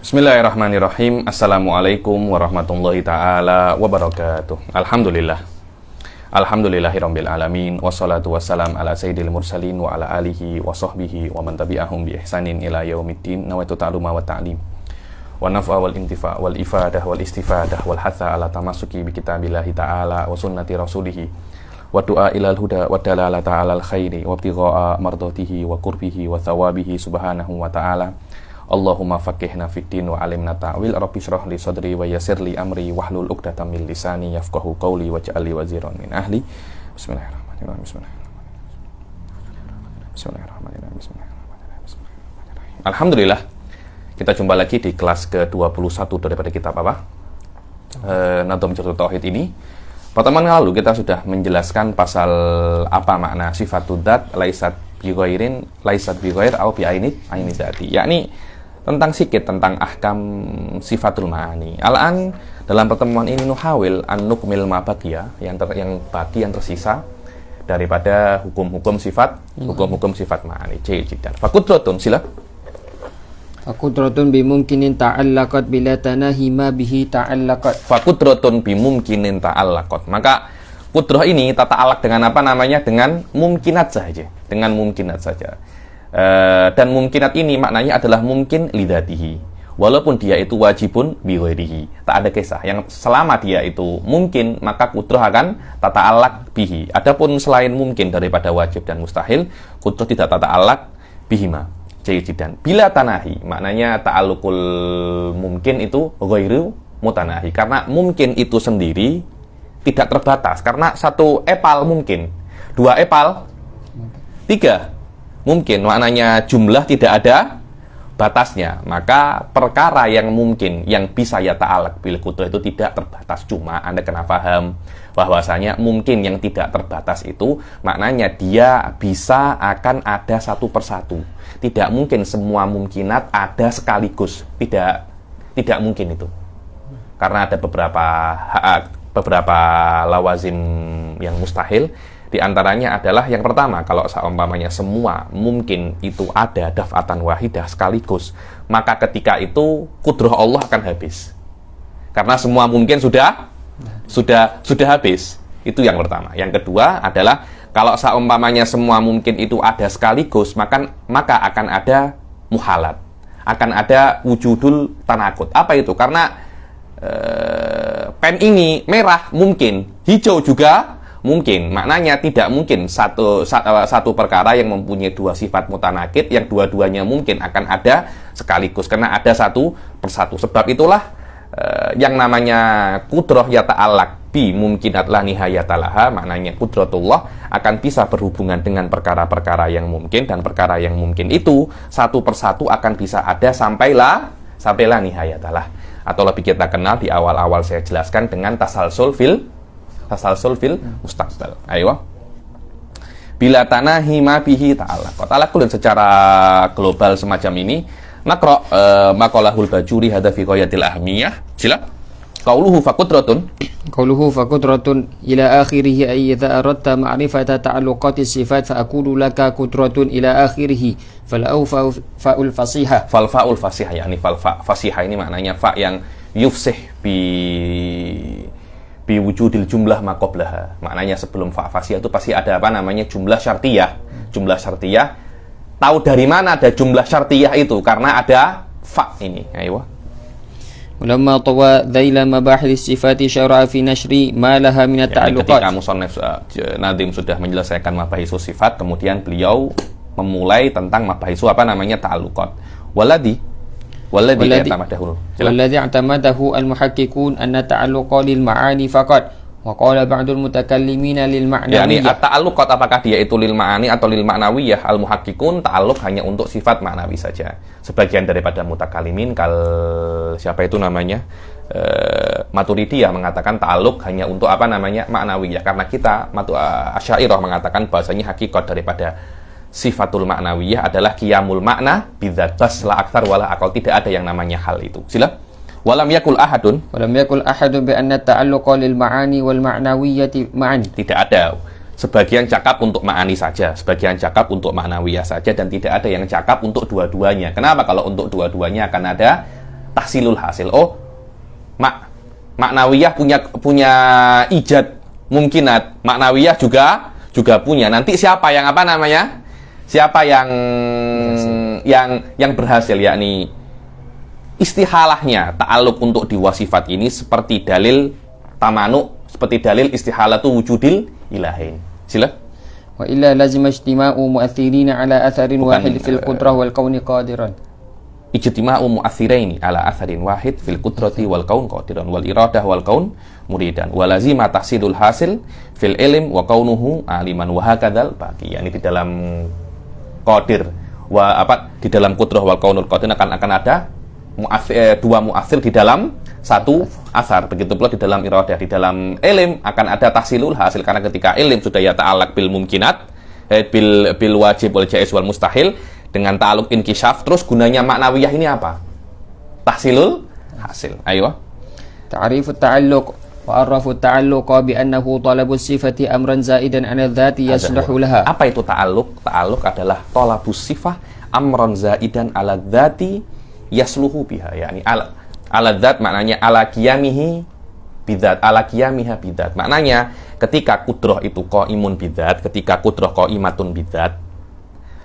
Bismillahirrahmanirrahim. Assalamualaikum warahmatullahi ta'ala wabarakatuh. Alhamdulillah. Alhamdulillahirabbil alamin wassalatu wassalam ala sayyidil mursalin wa ala alihi wa sahbihi wa man tabi'ahum bi ihsanin ila yaumiddin. Nawaitu ta'luma wa ta'lim wa naf'a wal intifa' wal ifadah wal istifadah wal hatha ala tamassuki bi kitabillahi ta'ala wa sunnati rasulih wa du'a ilal huda wa dalalata 'alal khairi wa ibtigha'a mardatihi wa qurbihi wa thawabihi subhanahu wa ta'ala. Allahumma faqihna fid din wa 'allimna ta'wil. Rabbi shrah li sadri wa yassir li amri wahlul 'uqdatam min lisani yafqahu qawli waj'al li waziran min ahli. Bismillahirrahmanirrahim. Bismillahirrahmanirrahim. Alhamdulillah, kita jumpa lagi di kelas ke-21 daripada kitab apa? Nadhamatul Tauhid ini. Pertemuan lalu kita sudah menjelaskan pasal apa makna sifatud dzat laisat bi ghairin, laisat bi ghair au bi aini dzati, yakni tentang sikit tentang ahkam sifatul ma'ani. Al-an dalam pertemuan ini nuhawil an nukmil ma baqiya, yang tersisa daripada hukum-hukum sifat ma'ani. Jiddan. Fakudratun, sila. Fakudratun bimumkinin ta'allaqat bila tanahi ma bihi ta'allaqat. Fakudratun bimumkinin ta'allaqat. Maka kudrah ini tata alaq dengan apa namanya? Dengan mumkinat saja. Dengan mumkinat saja. Dan mumkinat ini maknanya adalah mungkin lidatihi, walaupun dia itu wajibun bi ghairihi. Tak ada kisah yang selama dia itu mungkin, maka kudrah akan tata alaq bihi. Adapun selain mungkin daripada wajib dan mustahil, kudrah tidak tata alaq bihima. Jayyidan. Bila tanahi, maknanya ta'alluqul mungkin itu ghairu mutanahi, karena mungkin itu sendiri tidak terbatas, karena satu epal mungkin, dua epal, tiga mungkin, maknanya jumlah tidak ada batasnya. Maka perkara yang mungkin, yang bisa ya ta'alaq bil qudrah itu tidak terbatas. Cuma Anda kena paham bahwasanya mungkin yang tidak terbatas itu maknanya dia bisa akan ada satu persatu. Tidak mungkin semua mungkinat ada sekaligus. Tidak mungkin itu. Karena ada beberapa lawazim yang mustahil. Di antaranya adalah yang pertama, kalau seumpamanya semua mungkin itu ada daf'atan wahidah sekaligus, maka ketika itu kudrah Allah akan habis. Karena semua mungkin sudah habis. Itu yang pertama. Yang kedua adalah kalau seumpamanya semua mungkin itu ada sekaligus, maka akan ada muhalat. Akan ada wujudul tanakut. Apa itu? Karena pen ini merah mungkin, hijau juga mungkin. Maknanya tidak mungkin satu perkara yang mempunyai dua sifat mutanakid yang dua-duanya mungkin akan ada sekaligus, karena ada satu persatu. Sebab itulah yang namanya kudrah ya ta'allaq bi mumkinat la nihayata laha, maknanya kudratullah akan bisa berhubungan dengan perkara-perkara yang mungkin, dan perkara yang mungkin itu satu persatu akan bisa ada sampailah nihayatalah. Atau lebih kita kenal di awal-awal saya jelaskan dengan tasalsul fil mustaqbal. Ayo. Bila tanahi ma bihi ta'allaq. Ta'allaq secara global semacam ini. Naqra maqalahul Bajuri hadza fi ghayatil ahmiyah. Sila. Qauluhu faqudratun ila akhirih ay idza aradta ma'rifata ta'alluqati sifat fa aqulu laka qudratun ila akhirih fal fa'ul fasihah. Fal fa'ul fasihah, yakni fal fasihah ini maknanya fa yang yufsih bi wujudil jumlah maqablaha. Maknanya sebelum fa fasihah itu pasti ada apa namanya jumlah syartiyah. Jumlah syartiyah. Tahu dari mana ada jumlah syartiyah itu? Karena ada fa ini. Ayo. Ulamma tawa dhaila mabahis sifati syara'a fi nashri ma laha min at-ta'alluqat. Ketika musannif Nadhim sudah menyelesaikan mabahisus sifat, kemudian beliau memulai tentang mabahisu apa namanya ta'alluqat. Walladhi i'tamadahu al-muhaqqiqun anna ta'alluqa lil ma'ani faqat wa qala ba'dul mutakallimina lil ma'nawiyyah. Yani at-ta'alluqat apakah dia itu lil ma'ani atau lil ma'nawiyah? Al-muhaqqiqun ta'alluq hanya untuk sifat ma'nawi saja. Sebagian daripada mutakallimin siapa itu namanya? Maturidiyah mengatakan ta'alluq hanya untuk apa namanya? Ma'nawiyah. Karena kita Asy'ariyah mengatakan bahasanya hakikat daripada sifatul ma'nawiyah adalah qiyamul makna bidzat bas la aktsar wala aqal. Tidak ada yang namanya hal itu. Sila. Walam yakul ahadun bi anna ta'alluqa lil ma'ani wal ma'nawiyyati ma'ani. Tidak ada. Sebagian cakap untuk ma'ani saja, sebagian cakap untuk ma'nawiyah saja, dan tidak ada yang cakap untuk dua-duanya. Kenapa? Kalau untuk dua-duanya akan ada tahsilul hasil. Oh, maknawiyah punya ijad mumkinat, maknawiyah juga punya. Nanti siapa yang apa namanya? Siapa yang berhasil, yakni istihalahnya ta'alluq untuk dua sifat ini seperti dalil tamanu, seperti dalil istihalatu wujudil ilahin. Sila. Wa illa lazima ijtima'u mu'athirina ala atharin wahid fil qudrah wal kauni qadiran. Ijtima'u mu'athiraini ala atharin wahid fil qudrati wal kaun qadiran wal iradah wal kaun muridan wa lazima tahsilul hasil fil ilm wa kaunuhu aliman wa hakadzal baqi. Yani di dalam qadir di dalam qudrah wal kaunul qadir akan ada dua mu'athir di dalam satu asar. Begitu pula di dalam iradah, di dalam ilm akan ada tahsilul hasil, karena ketika ilm sudah ya ta'alaq bil mumkinat, bil wajib wal jaiz wal mustahil, dengan ta'alluq inkisyaf, terus gunanya maknawiyah ini apa? Tahsilul hasil. Ayo. Ta'rifut ta'alluq wa arrafu ta'alluq bi annahu talabus sifati amran zaidan 'ala dzati yasluhu laha. Apa itu ta'alluq? Ta'alluq adalah talabus sifah amran zaidan 'ala dzati yasluhu biha, yakni ala dzat maknanya ala qiyamihi bidzat, ala qiyamiha bidzat. Maknanya ketika kudrah itu qaimun bidzat, ketika kudrah qaimatun bidzat,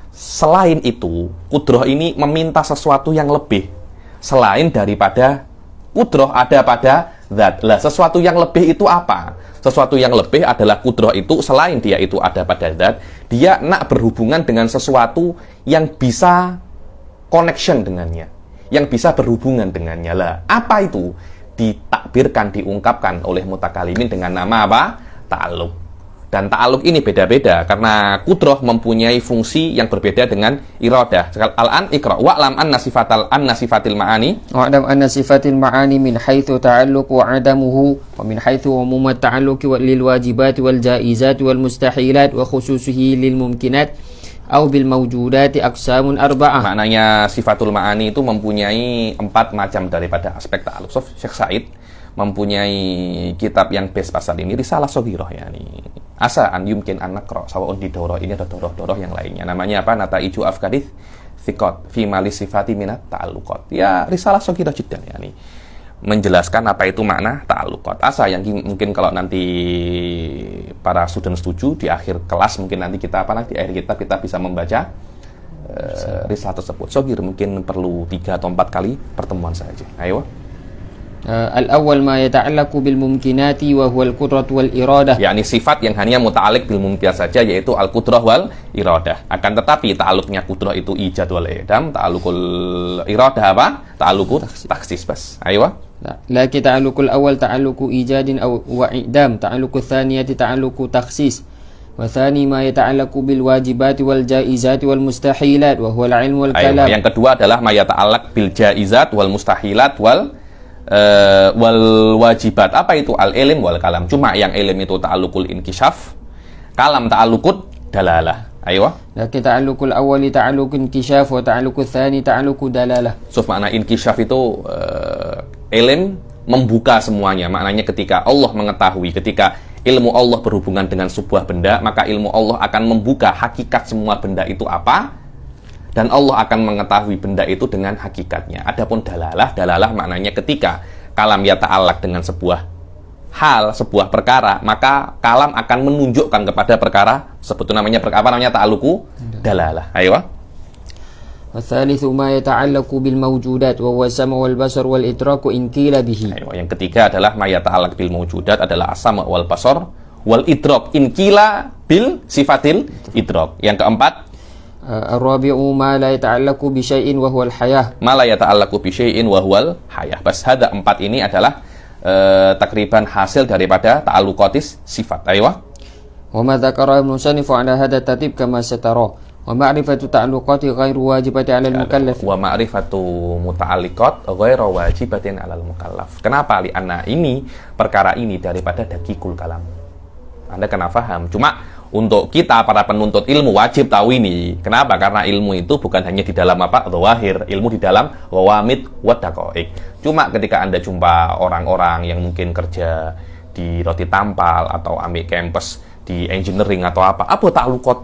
selain itu kudrah ini meminta sesuatu yang lebih selain daripada kudrah ada pada zat. Lah, sesuatu yang lebih itu apa? Sesuatu yang lebih adalah kudrah itu selain dia itu ada pada zat, dia nak berhubungan dengan sesuatu yang bisa connection dengannya, yang bisa berhubungan dengannya. Lah, apa itu? Ditakbirkan, diungkapkan oleh mutakalimin dengan nama apa? Ta'alluq. Dan ta'alluq ini beda-beda karena kudrah mempunyai fungsi yang berbeda dengan iradah. Al-an ikra wa'lam anna sifatil ma'ani wa'lam anna sifatil ma'ani min haitsu ta'alluq wa 'adamuhu wa min haitsu umum at-ta'alluq lil wajibat wal jaizat wal mustahilat wa khususihi lil mumkinat au bil mawjudati aqsamun arba'ah. Maknanya sifatul ma'ani itu mempunyai 4 macam daripada aspek ta'alluq. So, Syekh Said mempunyai kitab yang best pasal ini, risalah shaghirah, yani asa an yumkin an naqra sawaun di daurah ini ada daurah yang lainnya. Namanya apa? Nataiju afkadith thiqat fi mali sifati minat ta'alluqat. Ya, risalah shaghirah jiddan, yani menjelaskan apa itu makna ta'alluqat. Asa yang mungkin kalau nanti para student setuju di akhir kelas, mungkin nanti kita di akhir kita bisa membaca risalah tersebut. Shaghir mungkin perlu 3 atau 4 kali pertemuan saja. Ayo. Al-awwal ma yata'allaqu bil mumkinati wa huwa al-qudrah wal iradah. yakni sifat yang hanya muta'alliq bil mumkinat saja, yaitu al-qudrah wal iradah. Akan tetapi ta'alluqnya qudrah itu ijad wal idam, ta'alluqul iradah apa? Ta'alluqut taksis bas. Ayo. Lakin ta'alluqul awwal ta'alluqu ijadin aw wa idam, ta'alluqul thaniyati ta'alluqu takhsis. Wa thani ma yata'allaqu bil wajibati wal jaizati wal mustahilat wa huwa al-'ilm wal kalam. Yang kedua adalah ma yata'allaq bil jaizat wal mustahilat wal wajibat. Apa itu? Al-ilm wal kalam. Cuma yang ilm itu ta'alluqul inkisyaf, kalam ta'alluqud dalalah. Ayo. Lakin ta'alluqul awwali ta'alluqul inkisyaf wa ta'alluqul tsani ta'alluqud dalalah. So, makna inkisyaf itu ilm membuka semuanya. Maknanya ketika Allah mengetahui, ketika ilmu Allah berhubungan dengan sebuah benda, maka ilmu Allah akan membuka hakikat semua benda itu apa, dan Allah akan mengetahui benda itu dengan hakikatnya. Adapun dalalah maknanya ketika kalam ya ta'allaq dengan sebuah hal, sebuah perkara, maka kalam akan menunjukkan kepada perkara sebut namanya ta'alluqu dalalah. Ayo. Watsalitsu ma yata'allaqu bil mawjudat wa huwa as-sam' wal basar wal idrak in qila bihi. Ayo, yang ketiga adalah ma yata'allaq bil mawjudat adalah as-sam' wal basar wal idrak in qila bil sifatil idrak. Yang keempat, Ar-rabi'u ma la yata'allaqu bi syai'in wa huwa al-hayah. Ma la yata'allaqu bi syai'in wa huwa al-hayah. Bas hada 4 ini adalah takriban hasil daripada ta'alluqatis sifat. Ayo. Wa ma dzakara al-musannifu 'ala hadha tartib kama satara. Wa ma'rifatu ta'alluqati ghairu wajibati 'ala al-mukallaf. Wa ma'rifatu muta'alliqat ghairu wajibatin 'ala al-mukallaf. Kenapa? Li'anna ini perkara ini daripada daqiqul kalam. Anda kena paham. Cuma untuk kita para penuntut ilmu wajib tahu ini. Kenapa? Karena ilmu itu bukan hanya di dalam apa? Dhawahir, ilmu di dalam wawamid wa daqaiq. Cuma ketika Anda jumpa orang-orang yang mungkin kerja di roti tampal atau ambil campus di engineering atau apa ta'alluqat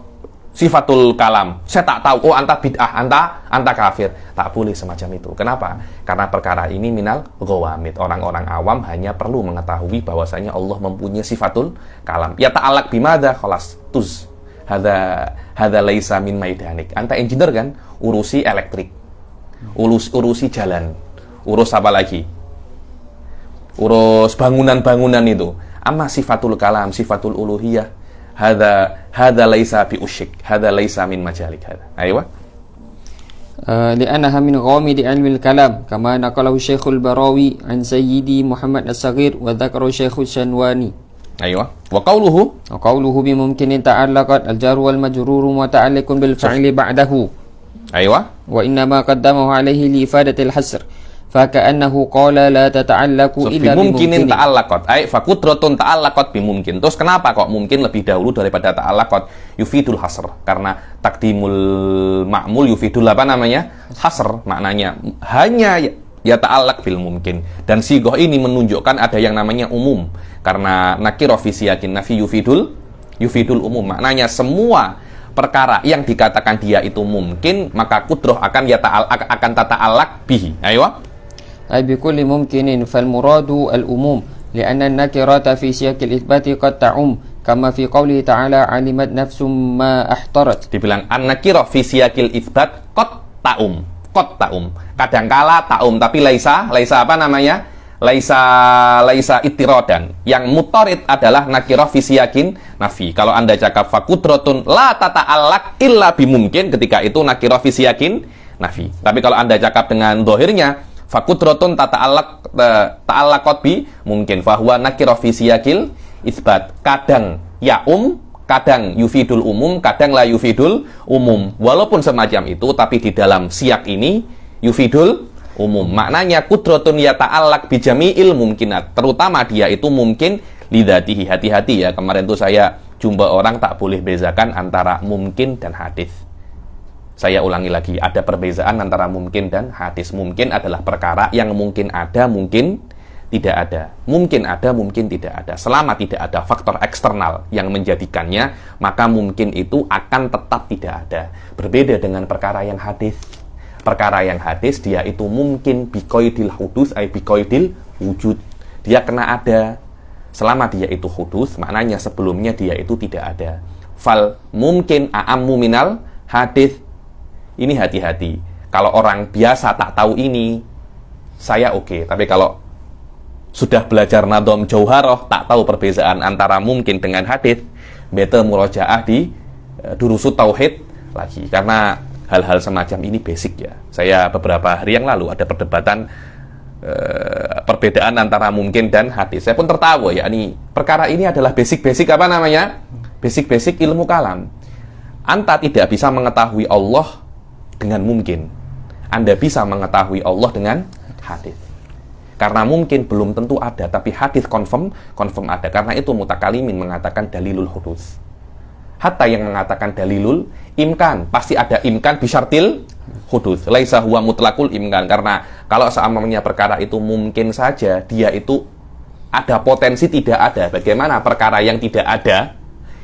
sifatul kalam. Saya tak tahu, oh anta bid'ah, anta kafir. Tak boleh semacam itu. Kenapa? Karena perkara ini minal ghawamid. Orang-orang awam hanya perlu mengetahui bahwasanya Allah mempunyai sifatul kalam. Ya ta'alaq bimadza khalas tuz. Hadza laisa min maidanik. Anta engineer kan, urusi elektrik. Urusi jalan. Urus apa lagi? Urus bangunan-bangunan itu. Amma sifatul kalam, sifatul uluhiyah, hadza laisa bi usyik, hadza laisa min majalik hadza. Aywa. لأنها من غامض علم الكلام كما نقله الشيخ البراوي عن سيدي محمد الصغير وذكر الشيخ الشنواني. أيوة. وقوله بممكن تعلقت الجار والمجرور متعلق بالفعل بعده. أيوة. وإنما قدمه عليه لإفادة الحصر فكأنه قال لا تتعلق إلا bimumkinin ta'allaqat ay fakudratun ta'allaqat bimumkin. Terus kenapa kok mungkin lebih dahulu daripada ta'allaqat? Yufidul hasr, karena takdimul ma'mul yufidul apa namanya? Hasr, maknanya hanya ya ta'allaq bil mumkin. Dan sigoh ini menunjukkan ada yang namanya umum, karena nakirah fi siyakin nafi yufidul umum, maknanya semua perkara yang dikatakan dia itu mungkin, maka kudrah akan akan tata'allaq bihi. Ayo. أي بكل ممكن فالمراد الأموم لأن النكرة في سياق الإثبات قد تعم كما في قوله تعالى علمت نفس ما أحضرت. Dibilang an-nakirah fi siyaqil itsbat qad ta'um. Kadangkala ta'um tapi laisa apa namanya? Laisa ittiradan. Yang mutarid adalah nakirah fi siyaqin nafi. Kalau Anda cakap fakudratun la tata'allaq illa bimumkin, ketika itu nakirah fi siyaqin nafi. Tapi kalau Anda cakap dengan zahirnya fakudratun ta'allaqat bi mungkin fahuwa nakirah fi siyaqil itsbat. Kadang kadang yufidul umum, kadang la yufidul umum. Walaupun semacam itu, tapi di dalam siyak ini yufidul umum. Maknanya kudratun ya ta'allaq bi jami'il mumkinat. Terutama dia itu mungkin lidzatihi. Hati-hati ya, kemarin tuh saya jumpa orang tak boleh bezakan antara mungkin dan hadis. Saya ulangi lagi, ada perbezaan antara mungkin dan hadis. Mungkin adalah perkara yang mungkin ada, mungkin tidak ada. Mungkin ada, mungkin tidak ada. Selama tidak ada faktor eksternal yang menjadikannya, maka mungkin itu akan tetap tidak ada. Berbeda dengan perkara yang hadis. Perkara yang hadis, dia itu mungkin biqaidil hudus, ay biqaidil wujud. Dia kena ada. Selama dia itu hudus, maknanya sebelumnya dia itu tidak ada. Fal mungkin a'ammu minal hadis. Ini hati-hati. Kalau orang biasa tak tahu ini, saya oke. Tapi kalau sudah belajar nadom jauharoh, tak tahu perbezaan antara mungkin dengan hadis, better murojaah di durusut tauhid lagi. Karena hal-hal semacam ini basic ya. Saya beberapa hari yang lalu ada perdebatan perbedaan antara mungkin dan hadis. Saya pun tertawa ya. Ini perkara ini adalah basic-basic apa namanya? Basic-basic ilmu kalam. Anta tidak bisa mengetahui Allah dengan mungkin. Anda bisa mengetahui Allah dengan hadis. Karena mungkin belum tentu ada, tapi hadis confirm ada. Karena itu mutakalimin mengatakan dalilul hudus. Hatta yang mengatakan dalilul imkan, pasti ada imkan bisyartil hudus. Laisa huwa mutlaqul imkan. Karena kalau seamanya perkara itu mungkin saja, dia itu ada potensi tidak ada. Bagaimana perkara yang tidak ada?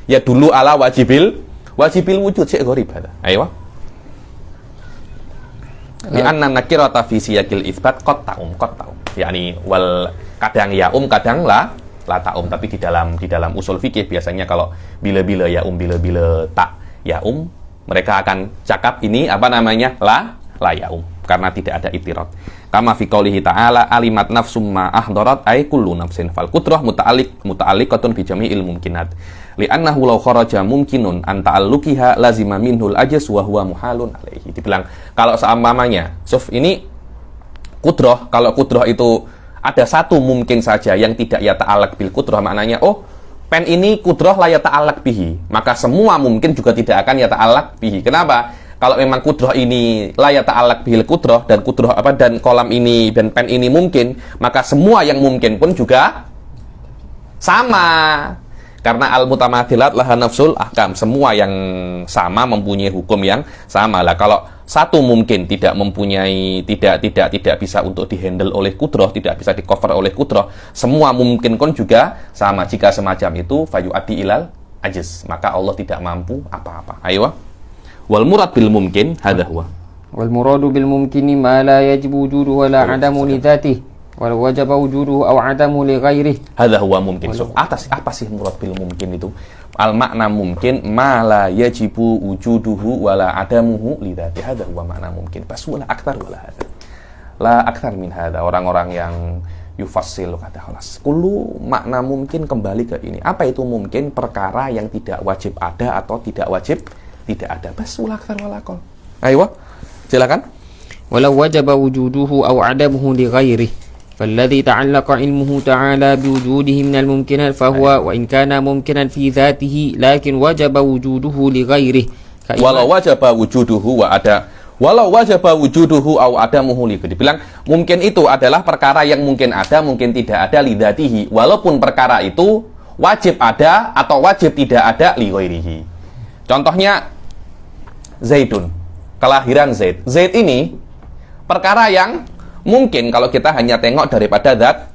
Ya dulu ala wajibil wujud syai' gharib. Ayo. Li'anna nakirata fi siyaqil itsbat qad ta'um. Yani wal kadang yaum kadang la ta'um, tapi di dalam usul fikih biasanya kalau bila-bila yaum bila-bila tak yaum, mereka akan cakap ini apa namanya? La yaum, karena tidak ada ittirat. Kama fi qoulihi ta'ala alimat nafsum ma ahdarat ay kullu nafsin fal qudrah muta'alliqatun bi jami'il mumkinat. Li'annahu law kharaja mumkinun an ta'alluqiha lazima minhul ajaz wa huwa muhalun alaihi. Dibilang kalau seumpamanya ini kudrah, kalau kudrah itu ada satu mungkin saja yang tidak ya ta'allaq bil kudrah, maknanya pen ini kudrah la ya ta'allaq bihi, maka semua mungkin juga tidak akan ya ta'allaq bihi. Kenapa? Kalau memang kudrah ini la ya ta'allaq bil kudrah, dan kudrah dan kolam ini dan pen ini mungkin, maka semua yang mungkin pun juga sama. Karena al-mutamathilat laha nafsul ahkam, semua yang sama mempunyai hukum yang sama. Lah kalau satu mungkin tidak mempunyai tidak bisa untuk dihandle oleh kudrah, tidak bisa di cover oleh kudrah, semua mungkin pun juga sama. Jika semacam itu fayu'addi ilal ajiz, maka Allah tidak mampu apa-apa. Ayo. Wal murad bil mumkin hadha huwa. Wal muradu bil mumkini ma la yajibu wujuduhu wa la adamu li dzatihi wa wajaba wujuduhu aw adamu li ghairihi. Hadha huwa mumkin. So, apa sih murad bil mumkin itu? Al makna mumkin ma la yajibu wujuduhu wa la adamuhu li dzatihi. Hadha huwa makna mumkin. Bas wala akthar wala hadha. La akthar min hadha. Orang-orang yang yufassil kata khalas. Kullu makna mungkin kembali ke ini. Apa itu mungkin? Perkara yang tidak wajib ada atau tidak wajib tidak ada. Bas wala akthar wala aqall. Ayo. Silakan. Walau wajaba wujuduhu aw adamuhu li ghairihi falladhi ta'allaqa ilmuhu ta'ala biwujudihi minal mumkinat fahuwa wa in kana mumkinan fi dhatihi lakin wajaba wujuduhu li ghairihi. Walau wajaba wujuduhu wa ada walau wajaba wujuduhu aw adamuhu li ghairihi. Bilang mungkin itu adalah perkara yang mungkin ada, mungkin tidak ada li dzatihi, walaupun perkara itu wajib ada atau wajib tidak ada li ghairihi. Contohnya Zaidun. Kelahiran Zaid. Zaid ini perkara yang mungkin kalau kita hanya tengok daripada zat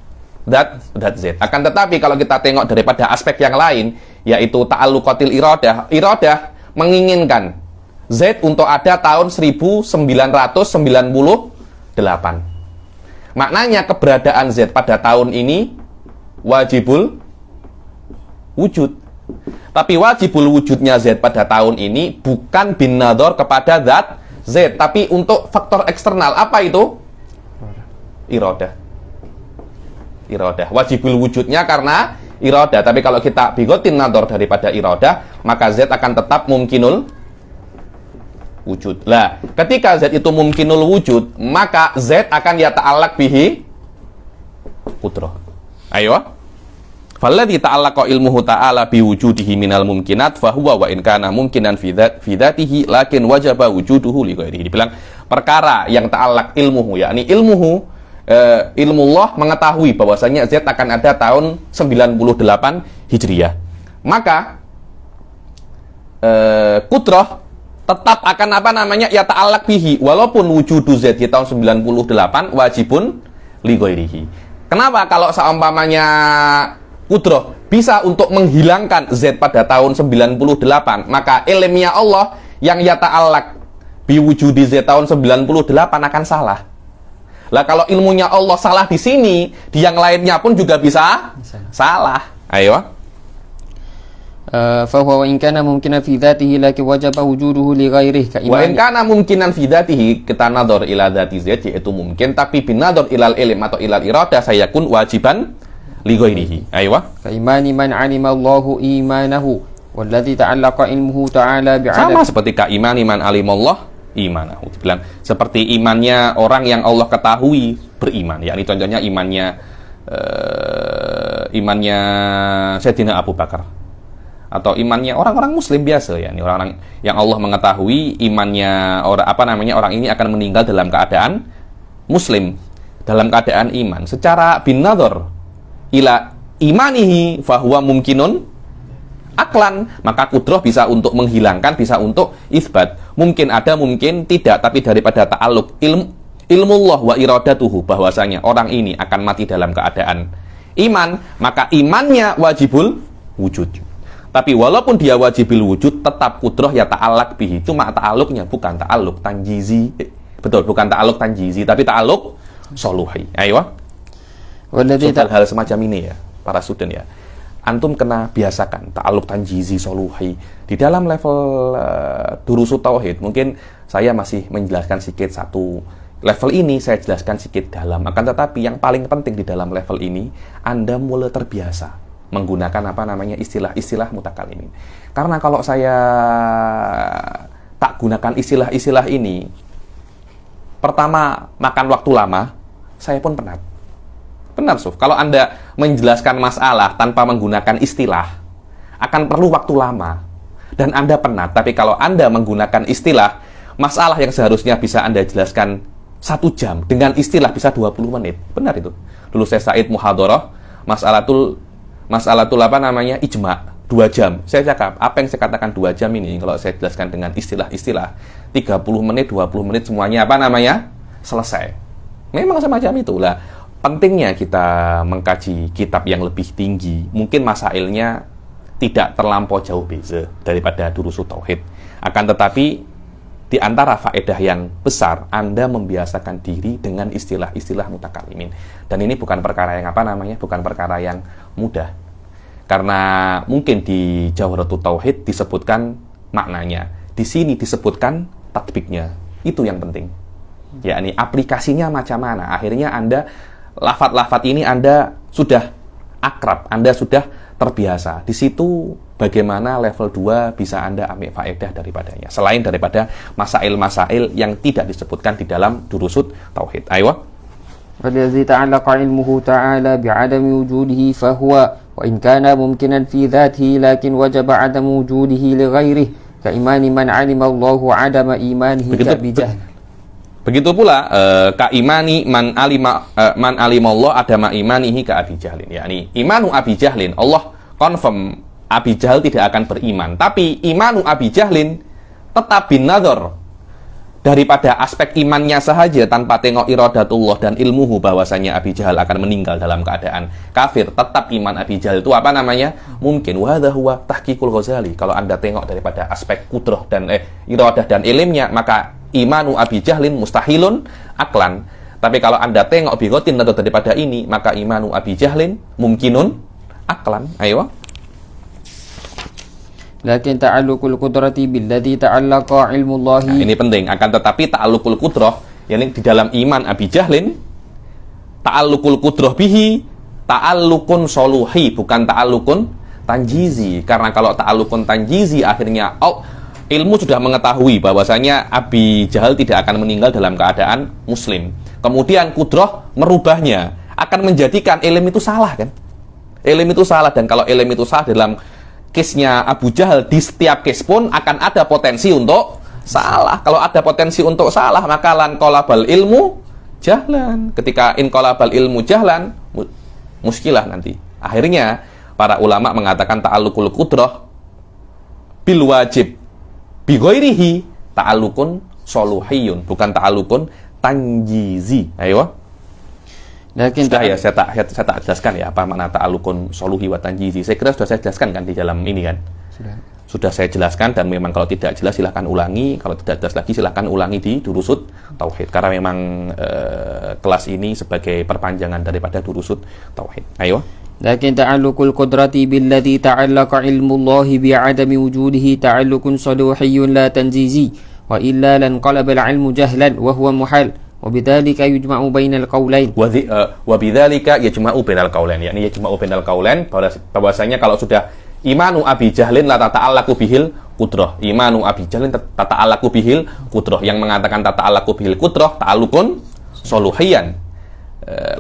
Zaid. Akan tetapi kalau kita tengok daripada aspek yang lain, yaitu ta'alluqatil iradah. Iradah menginginkan Zaid untuk ada tahun 1998. Maknanya keberadaan Zaid pada tahun ini wajibul wujud. Tapi wajibul wujudnya Z pada tahun ini bukan bin nadhar kepada zat Z, tapi untuk faktor eksternal. Apa itu? Iradah. Iradah. Wajibul wujudnya karena iradah. Tapi kalau kita bigotin nadhar daripada iradah, maka Z akan tetap mumkinul wujud. Lah, ketika Z itu mumkinul wujud, maka Z akan yata'allaq bihi qudrah. Ayo. Falladhi ta'allaqa ilmuhu ta'ala biwujudihi minal mumkinat fahuwa wa in kana mumkinan fi dzatihi lakin wajaba wujuduhu li ghairihi. Dibilang perkara yang ta'allaq ilmuhu, yakni ilmullah mengetahui bahwasanya Z akan ada tahun 98 Hijriah. Maka qudrah tetap akan ya ta'allaq bihi, walaupun wujudu Z di tahun 98 wajibun li ghairihi. Kenapa kalau seumpamanya qudrah bisa untuk menghilangkan Z pada tahun 98, maka ilmiah Allah yang yata'allaq biwujudi Z tahun 98 akan salah. Lah kalau ilmunya Allah salah di sini, di yang lainnya pun juga bisa salah. Ayo. Fahuwa wa in kana mumkinan fi dzatihi lakin wajaba wujuduhu li ghairihi. Wa in kana mumkinan fi dzatihi, kita nadhar ila dzati Z yaitu mungkin, tapi bin nadhar ilal ilm atau ilal iradah sayakun wajiban li ghairihi. Aywa. Ka imani man 'alima Allahu imanahu walladzi ta'allaqa ilmuhu ta'ala bi'adam. Sama seperti ka imani man 'alima Allah imanahu. Dibilang seperti imannya orang yang Allah ketahui beriman. Yakni contohnya imannya Sayyidina Abu Bakar. Atau imannya orang-orang muslim biasa, yakni orang-orang yang Allah mengetahui imannya orang ini akan meninggal dalam keadaan muslim, dalam keadaan iman. Secara bin nadhar ila imanihi fahuwa mumkinun aklan, maka qudrah bisa untuk menghilangkan, bisa untuk isbat. Mungkin ada, mungkin tidak, tapi daripada ta'alluq ilmullah wa iradatuhu, bahwasanya orang ini akan mati dalam keadaan iman, maka imannya wajibul wujud. Tapi walaupun dia wajibul wujud, tetap qudrah ya ta'allaq bihi. Cuma ta'alluqnya bukan ta'alluq tanjizi. Betul, bukan ta'alluq tanjizi, tapi ta'alluq soluhi. Ayo. Hal semacam ini ya, para student ya. Antum kena biasakan ta'alluq tanjizi soluhi. Di dalam level durusut tauhid, mungkin saya masih menjelaskan sedikit satu level ini, saya jelaskan sedikit dalam. Akan tetapi yang paling penting di dalam level ini, Anda mulai terbiasa menggunakan istilah-istilah mutakalimin. Karena kalau saya tak gunakan istilah-istilah ini, pertama makan waktu lama, saya pun penat. Benar, Suf. Kalau Anda menjelaskan masalah tanpa menggunakan istilah, akan perlu waktu lama. Dan Anda penat. Tapi kalau Anda menggunakan istilah, masalah yang seharusnya bisa Anda jelaskan 1 jam, dengan istilah bisa 20 menit. Benar itu. Dulu saya Said muhadharah, masalatul ijma' 2 jam. Saya cakap, apa yang saya katakan 2 jam ini, kalau saya jelaskan dengan istilah-istilah, 30 menit, 20 menit semuanya selesai. Memang semacam itulah. Pentingnya kita mengkaji kitab yang lebih tinggi. Mungkin masailnya tidak terlampau jauh beza daripada durusut tauhid. Akan tetapi di antara faedah yang besar, Anda membiasakan diri dengan istilah-istilah mutakalimin. Dan ini bukan perkara yang bukan perkara yang mudah. Karena mungkin di Jawharatul Tauhid disebutkan maknanya, di sini disebutkan tatbiknya. Itu yang penting. Yakni aplikasinya macam mana. Akhirnya Anda lafaz-lafaz ini Anda sudah akrab, Anda sudah terbiasa. Di situ bagaimana level 2 bisa Anda ambil faedah daripadanya. Selain daripada masail-masail yang tidak disebutkan di dalam durusut tauhid. Ayo. والذي تعلق علمه تعالى بعدم وجوده فهو وإن كان ممكنا في ذاته لكن وجب عدم وجوده لغيره كإيمان من علم الله عدم إيمانه كأبي جهل. Begitu pula kaimani man alimallah adama imanihi ka Abi Jahlin. Yakni imanu Abi Jahlin, Allah confirm Abi Jahal tidak akan beriman. Tapi imanu Abi Jahlin tetap bin nadhar, daripada aspek imannya sahaja tanpa tengok iradatullah dan ilmuhu bahwasanya Abi Jahal akan meninggal dalam keadaan kafir, tetap iman Abi Jahal itu mungkin. Wa hadza huwa tahqiqul Ghazali. Kalau Anda tengok daripada aspek kudrah dan iradah dan ilmnya, maka imanu Abi Jahlin mustahilun aklan. Tapi kalau Anda tengok bigotin atau daripada ini, maka imanu Abi Jahlin mungkinun aklan. Ayo. Lakin ta'alluqul qudrati billadhi ta'allaqa ilmullahi. Nah, ini penting. Akan tetapi ta'alluqul qudrah, yakni di dalam iman Abi Jahlin, ta'alluqul qudrah bihi ta'alluqun soluhi, bukan ta'alluqun tanjizi. Karena kalau ta'alluqun tanjizi, akhirnya ilmu sudah mengetahui bahwasanya Abi Jahal tidak akan meninggal dalam keadaan muslim. Kemudian kudrah merubahnya, akan menjadikan ilmu itu salah kan? Ilmu itu salah, dan kalau ilmu itu salah dalam case-nya Abu Jahal, di setiap case pun akan ada potensi untuk salah. Kalau ada potensi untuk salah, maka lan qalabal ilmu jahlan. Ketika in qalabal ilmu jahlan, muskilah nanti. Akhirnya para ulama mengatakan ta'alluqul qudrah bil wajib bi ghairihi ta'alluqun soluhiyun, bukan ta'alluqun tanjizi. Ayo. Sudah ya, saya tak jelaskan ya apa makna ta'alluqun soluhi wa tanjizi. Saya kira sudah saya jelaskan kan di dalam ini kan. Sudah saya jelaskan, dan memang kalau tidak jelas silahkan ulangi, kalau tidak jelas lagi silahkan ulangi di durusut tauhid, karena memang kelas ini sebagai perpanjangan daripada durusut tauhid. Ayo. Lakin ta'alluqul qudrati billadhi ta'allaqa ilmullahi bi'adami wujudihi ta'alluqun soluhiyyun la tanjizi wa illa lan qalaba al-ilmu jahlan wa huwa muhal. وبذلك يجمع بين القولين وبذلك يجمع بين القولين, yakni yajma'u bainal qaulain, bahwasanya kalau sudah imanu Abi Jahlin la tata'allaqu bihil qudrah, imanu Abi Jahlin tata'allaqu bihil qudrah, yang mengatakan tata'allaqu bihil qudrah ta'alluqun soluhiyan,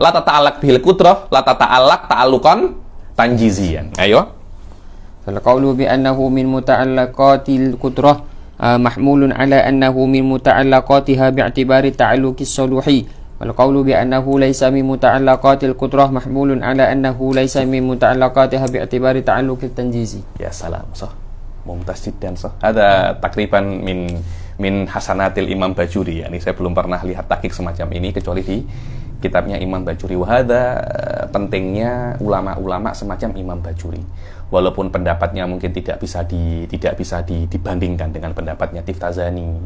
la tata'allaq bihil qudrah la tata'allaq ta'alluqan tanjiziyan. Ayo. Fal qawlu bi annahu min muta'allaqatil qudrah محمول على أنه من متعلقاتها باعتبار التعلق الصلوحي والقول بأنه ليس من متعلقات القدرة محمول على أنه ليس من متعلقاتها باعتبار التعلق التنجيزي. Ya salam, sah. Mumtaz jiddan, sah. Ada takriban min hasanatil Imam Bajuri. Yani saya belum pernah lihat tahqiq semacam ini kecuali di kitabnya Imam Bajuri. Wahada pentingnya ulama-ulama semacam Imam Bajuri. Walaupun pendapatnya mungkin tidak bisa dibandingkan dengan pendapatnya Tiftazani,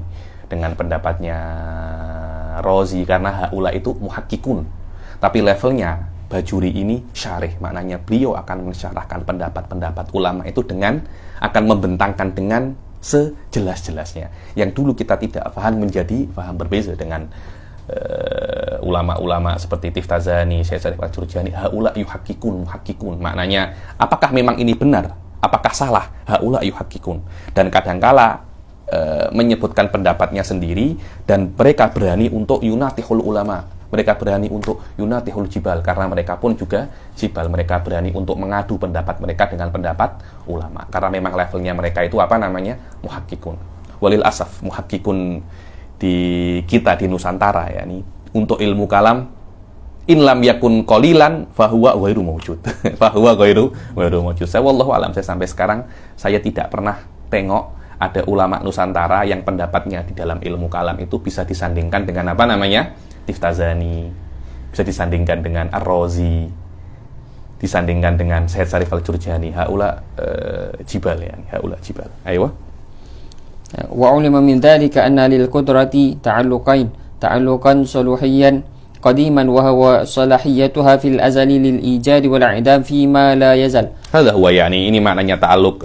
dengan pendapatnya Rozi, karena haula itu muhakkikun. Tapi levelnya Bajuri ini syarih, maknanya beliau akan mensyarahkan pendapat-pendapat ulama itu dengan akan membentangkan dengan sejelas-jelasnya. Yang dulu kita tidak paham menjadi paham berbeza dengan ulama-ulama seperti Tiftazani, Syekh Shalih Al-Jurjani. Haula yuhakkikun, muhakkikun. Maknanya, apakah memang ini benar? Apakah salah? Haula yuhakkikun. Dan kadangkala menyebutkan pendapatnya sendiri, dan mereka berani untuk yunatihul ulama. Mereka berani untuk yunatihul jibal, karena mereka pun juga jibal. Mereka berani untuk mengadu pendapat mereka dengan pendapat ulama. Karena memang levelnya mereka itu muhakkikun. Walil asaf, muhakkikun di kita di Nusantara, ya nih, untuk ilmu kalam, in lam yakun qalilan fahuwa ghairu mawjud. Fahuwa ghairu mawjud. Saya wallahu alam, saya sampai sekarang saya tidak pernah tengok ada ulama Nusantara yang pendapatnya di dalam ilmu kalam itu bisa disandingkan dengan Tiftazani, bisa disandingkan dengan Ar-Razi, disandingkan dengan Syed Syarif Al-Jurjani, haula jibal ya, haula jibal. Ayo. Wa ulima min dzalika anna lil qudrati ta'alluqan suluhiyan qadiman wa huwa salahiyatuha fil azali lil ijad wal i'dam fi ma la yazal. Hadza huwa, yani ini maknanya ta'alluq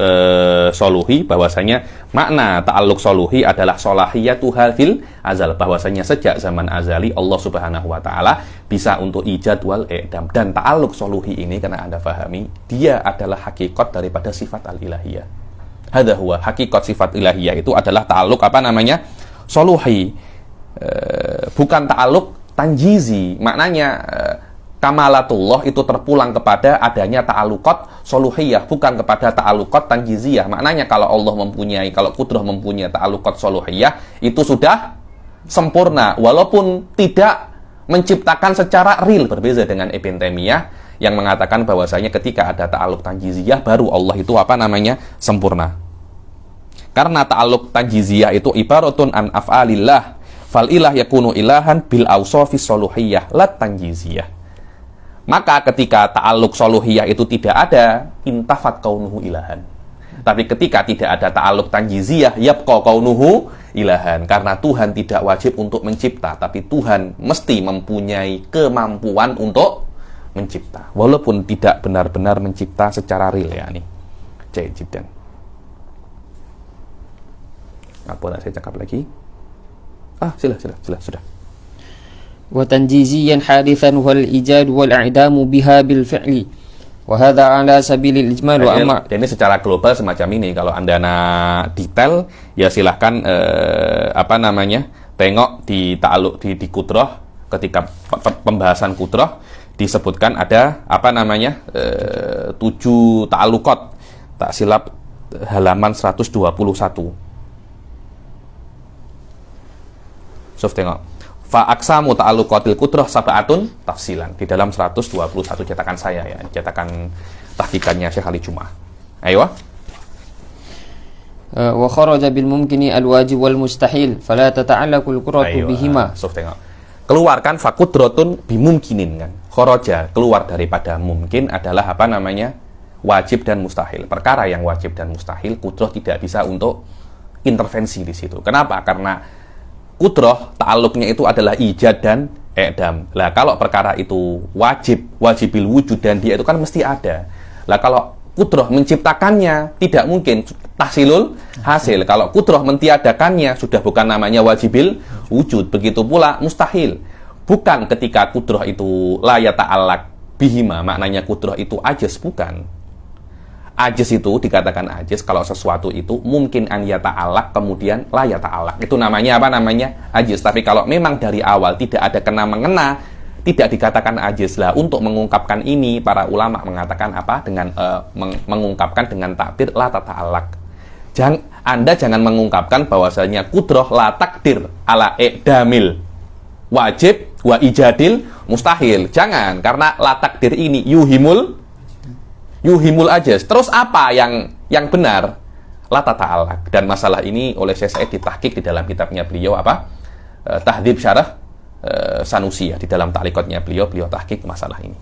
soluhi, bahwasanya makna ta'alluq soluhi adalah salahiyatuha fil azal, bahwasanya sejak zaman azali Allah Subhanahu wa taala bisa untuk ijad wal i'dam. Dan ta'alluq soluhi ini, karena Anda pahami, dia adalah hakikat daripada sifat al-ilahiyah. Hadza huwa, hakikat sifat ilahiyah itu adalah ta'alluq apa namanya? Soluhi. Bukan ta'alluq tanjizi. Maknanya kamalatullah itu terpulang kepada adanya ta'alluqat soluhiyah, bukan kepada ta'alluqat tanjiziyah. Maknanya kalau Allah mempunyai, kalau kudrah mempunyai ta'alluqat soluhiyah, itu sudah sempurna, walaupun tidak menciptakan secara real. Berbeza dengan Ibn Taimiyah yang mengatakan bahwasanya ketika ada ta'alluq tanjiziyah baru Allah itu apa namanya? Sempurna. Karena ta'alluq tanjiziyah itu ibaratun an af'alillah, fal ilah yakunu ilahan bil awsafis soluhiyah la tanjiziyah. Maka ketika ta'alluq soluhiyah itu tidak ada, intafat kaunuhu ilahan. Tapi ketika tidak ada ta'alluq tanjiziyah, yabqa kaunuhu ilahan. Karena Tuhan tidak wajib untuk mencipta, tapi Tuhan mesti mempunyai kemampuan untuk mencipta, walaupun tidak benar-benar mencipta secara real ya nih. Jiddan. Apa saya cakap lagi? Sila, sudah. Wa tanjiziyan hadithan wal ijad wal i'damu biha bil fi'li. Wa hadha ala sabilil ijmal wa amma. Ini secara global semacam ini. Kalau Anda nak detail ya silahkan tengok di ta'alluq di kudrah, ketika pembahasan kudrah disebutkan ada 7 ta'alluqat. Tak silap halaman 121. Tengok. Fa aqsamu ta'alluqatil qudrah sab'atun tafsilan, di dalam 121 cetakan saya ya, cetakan tahqiqannya Syekh Ali Jum'ah. Ayo. Wa kharaja bil mumkini al wajib wal mustahil fala tata'allaqul qudratu bihima. Tengok. Keluarkan fa qudratun bimumkinin kan. Kharaja, keluar daripada mungkin adalah wajib dan mustahil. Perkara yang wajib dan mustahil, qudrah tidak bisa untuk intervensi di situ. Kenapa? Karena kudrah ta'alluqnya itu adalah ijad dan i'dam. Lah kalau perkara itu wajibil wujud, dan dia itu kan mesti ada. Lah kalau kudrah menciptakannya tidak mungkin tahsilul hasil. Kalau kudrah mentiadakannya sudah bukan namanya wajibil wujud. Begitu pula mustahil. Bukan ketika kudrah itu la yata'allaq bihima, maknanya kudrah itu ajaz, bukan. Ajaz itu dikatakan ajaz kalau sesuatu itu mungkin an yata'allaq kemudian la yata'allaq. Itu namanya ajaz. Tapi kalau memang dari awal tidak ada kena-mengena, tidak dikatakan ajaz. Lah untuk mengungkapkan ini para ulama mengatakan dengan mengungkapkan dengan takdir la tata'allaq. Anda jangan mengungkapkan bahwasanya kudrah la takdir ala i'damil wajib wa ijadil mustahil. Jangan, karena la takdir ini yuhimul ajaz. Terus apa yang benar? La tata'allaq. Dan masalah ini oleh Syekh Said ditahqiq di dalam kitabnya beliau Tahdhib Syarah Sanusi ya, di dalam ta'liqatnya beliau tahqiq masalah ini.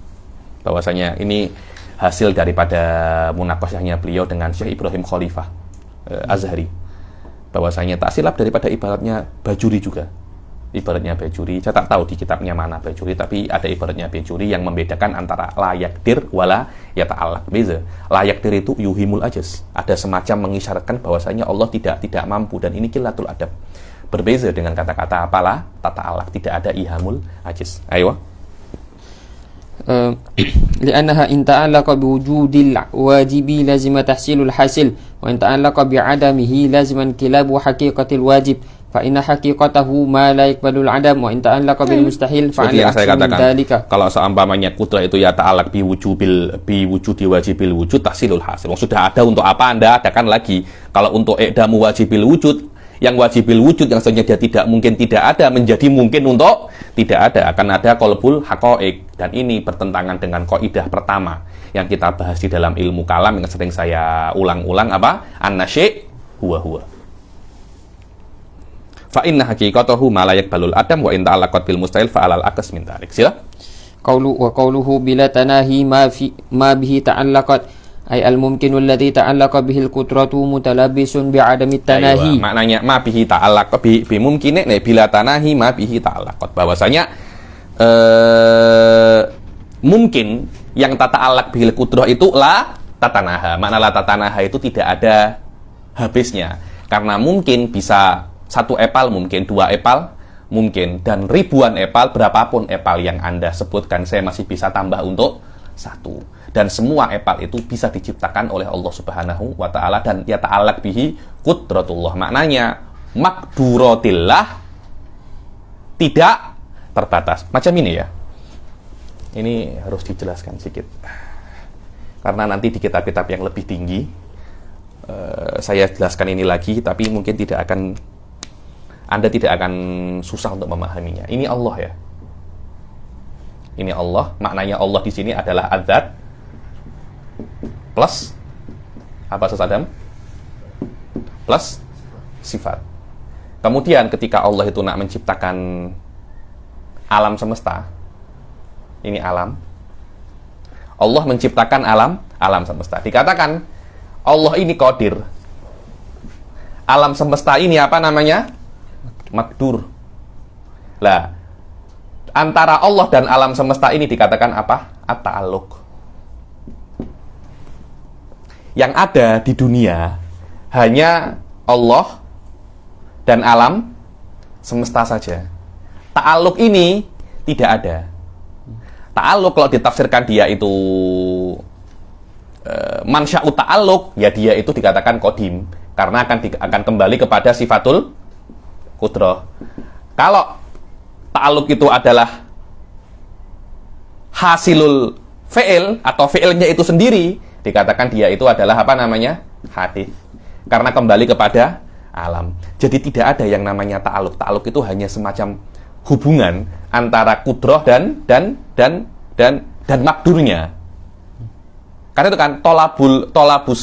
Bahwasanya ini hasil daripada munaqasyahnya beliau dengan Syekh Ibrahim Khalifah Azhari. Bahwasanya tak silap daripada ibaratnya Bajuri juga. Ibaratnya Bajuri, saya tak tahu di kitabnya mana Bajuri, tapi ada ibaratnya Bajuri yang membedakan antara la yakdir wala yata'allaq. Beza. La yakdir itu yuhimul ajaz. Ada semacam mengisyaratkan bahwasanya Allah tidak mampu, dan ini qillatul adab. Berbeza dengan kata-kata apalah tata'allaq, tidak ada ihamul ajaz. Ayo. Li'annaha in ta'allaqa biwujudil wajibi lazima tahsilul hasil, wa in ta'allaqa bi'adamihi laziman kilabu haqiqatil wajib. Fa inna haqiqatahu ma la yaqbalul adam, wa in ta'allaqa bil mustahil fa yang saya katakan, kalau seumpamanya kudrah itu ya ta'allaq bi wujudi wajibil wujud tahsilul hasil. Sudah ada, untuk apa Anda adakan lagi? Kalau untuk i'damu wajibil wujud, yang wajibil wujud yang sebenarnya tidak mungkin tidak ada menjadi mungkin untuk tidak ada, akan ada qalbul haqaiq. Dan ini bertentangan dengan kaidah pertama yang kita bahas di dalam ilmu kalam yang sering saya ulang-ulang, an-nasy' huwa. Fa inna haqiqatahu ma la yaqbalul adam wa in ta'allaqat bil mustahil fa alal aqas min dzalik. Sila. وقوله بلا تناهي ما به تعلقت أي الممكن الذي تعلق به القدرة متلبس بعدم التناهي. Maknanya ma bihi ta'allaq bi mumkin bila tanahi ma bihi ta'allaq. Bahwasanya mungkin yang tata'allaq bihil qudrah itu la tatanaha. Makna la tatanaha itu tidak ada habisnya. Karena mungkin bisa satu epal, mungkin dua epal, mungkin, dan ribuan epal, berapapun epal yang Anda sebutkan, saya masih bisa tambah untuk satu. Dan semua epal itu bisa diciptakan oleh Allah Subhanahu wa Ta'ala, dan ya ta'allaq bihi qudratullah. Maknanya makduratillah tidak terbatas. Macam ini ya. Ini harus dijelaskan sedikit, karena nanti di kitab-kitab yang lebih tinggi saya jelaskan ini lagi, tapi mungkin Anda tidak akan susah untuk memahaminya. Ini Allah ya. Ini Allah, maknanya Allah di sini adalah adzat plus apa, Ustaz Adam? Plus sifat. Kemudian ketika Allah itu nak menciptakan alam semesta, ini alam, Allah menciptakan alam semesta. Dikatakan Allah ini qadir. Alam semesta ini apa namanya? Makdur. Lah, antara Allah dan alam semesta ini dikatakan apa? At-ta'alluq. Yang ada di dunia hanya Allah dan alam semesta saja. Ta'alluq ini tidak ada. Ta'alluq kalau ditafsirkan dia itu mansya'u ta'alluq, ya dia itu dikatakan qadim, karena akan kembali kepada sifatul qudrah. Kalau ta'alluq itu adalah hasilul fi'il atau fi'ilnya itu sendiri, dikatakan dia itu adalah apa namanya? Hadis. Karena kembali kepada alam. Jadi tidak ada yang namanya ta'alluq. Ta'alluq itu hanya semacam hubungan antara qudrah dan makdurnya. Karena itu kan tolabus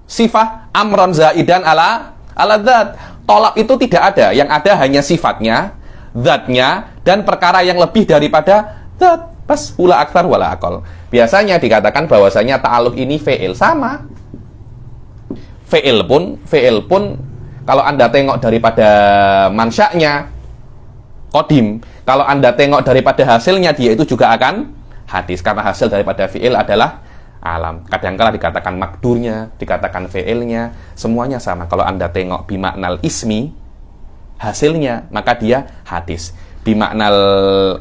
sifah amron zaidan ala dzat. Tolab itu tidak ada, yang ada hanya sifatnya, zatnya, dan perkara yang lebih daripada zat. Pas ula aktar wala akol. Biasanya dikatakan bahwasanya ta'alluq ini fi'il, sama. Fi'il pun kalau Anda tengok daripada mansya'nya qadim, kalau Anda tengok daripada hasilnya, dia itu juga akan hadis, karena hasil daripada fi'il adalah alam. Kadang-kala dikatakan makdurnya, dikatakan fi'ilnya, semuanya sama. Kalau Anda tengok bimaknal ismi, hasilnya, maka dia hadis. Bimaknal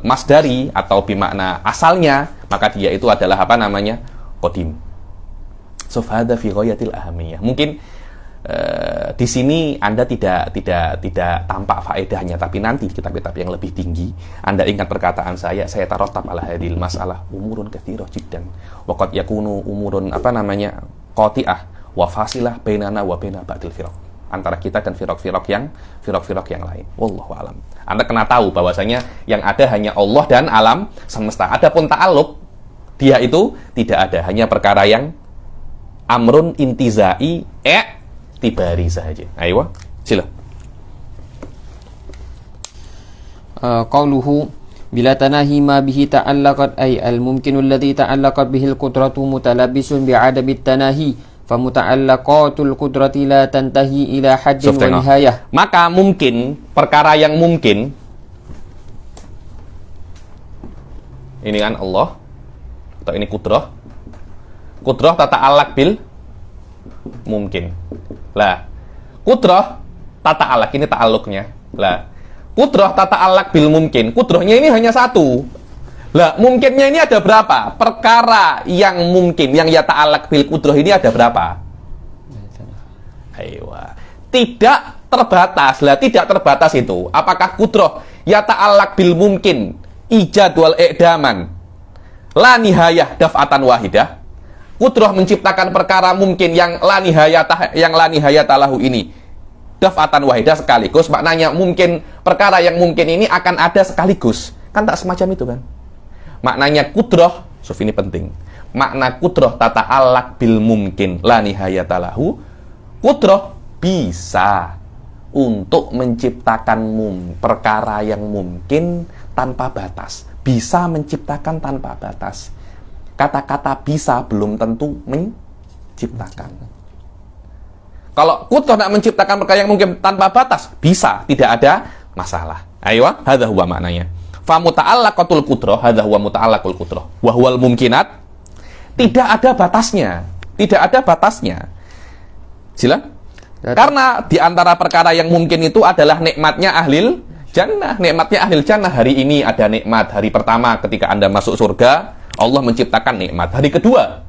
masdari atau bimakna asalnya, maka dia itu adalah apa namanya? Qadim. So fahada fi ghayatil ahamiyah. Mungkin di sini Anda tidak tampak faedahnya, tapi nanti kitab-kitab yang lebih tinggi Anda ingat perkataan saya tarotab ala hadil masalah umurun katsirah jiddan wa qad yakunu umurun apa namanya qati'ah wa fasilah bainana wa baina ba'dil firaq, antara kita dan firaq-firaq yang lain. Wallahu alam. Anda kena tahu bahwasanya yang ada hanya Allah dan alam semesta. Adapun ta'alluq, dia itu tidak ada, hanya perkara yang amrun intizai tibari saja. Ayo, sila. Qauluhu bila tanahi ma bihi ta'allaqat ay al-mumkinu alladhi ta'allaqat bihi al-qudratu mutalabbisun bi'adami tanahi famuta'allaqatul qudrati la tantahi ila haddin wa nihayah. Maka mungkin, perkara yang mungkin, ini kan Allah, atau ini qudrah tata'allaq bil mungkin. Lah, qudrah tata'allaq, ini ta'alluqnya. Lah, qudrah tata'allaq bil mungkin, qudrahnya ini hanya satu. Lah, mungkinnya ini ada berapa? Perkara yang mungkin, yang ya ta'allaq bil qudrah ini ada berapa? Ayo. Tidak terbatas. Lah, tidak terbatas itu. Apakah qudrah ya ta'allaq bil mungkin ijad wal i'daman la nihayah daf'atan wahidah? Qudrah menciptakan perkara mungkin yang la nihayata lahu ini daf'atan wahidah, sekaligus. Maknanya mungkin, perkara yang mungkin ini akan ada sekaligus. Kan tak semacam itu kan? Maknanya qudrah, ini penting. Makna qudrah tata'allaq bil mungkin la nihayata lahu. Qudrah bisa untuk menciptakan perkara yang mungkin tanpa batas. bisa menciptakan tanpa batas. Kata-kata bisa belum tentu menciptakan. Kalau kudrah nak menciptakan perkara yang mungkin tanpa batas, bisa, tidak ada masalah. Ayo, hadza huwa maknanya. Fa muta'allaqatul qudrah, hadza huwa muta'allaqul qudrah. Wa huwal mumkinat, tidak ada batasnya. Tidak ada batasnya. Sila? Karena di antara perkara yang mungkin itu adalah nikmatnya ahlil jannah. Nikmatnya ahlil jannah. Hari ini ada nikmat. Hari pertama ketika Anda masuk surga, Allah menciptakan nikmat. Hari kedua,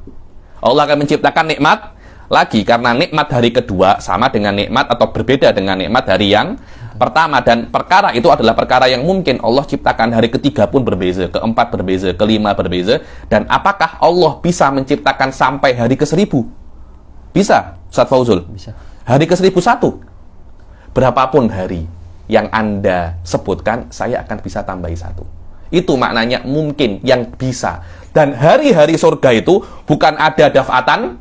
Allah akan menciptakan nikmat lagi. Karena nikmat hari kedua sama dengan nikmat atau berbeda dengan nikmat hari yang pertama. Dan perkara itu adalah perkara yang mungkin Allah ciptakan. Hari ketiga pun berbeza, keempat berbeza, kelima berbeza. Dan apakah Allah bisa menciptakan sampai hari ke-1000? Bisa, Ustaz Fauzul? Bisa. Hari ke-1001, berapapun hari yang Anda sebutkan, saya akan bisa tambahi 1. Itu maknanya mungkin, yang bisa. Dan hari-hari surga itu bukan ada daf'atan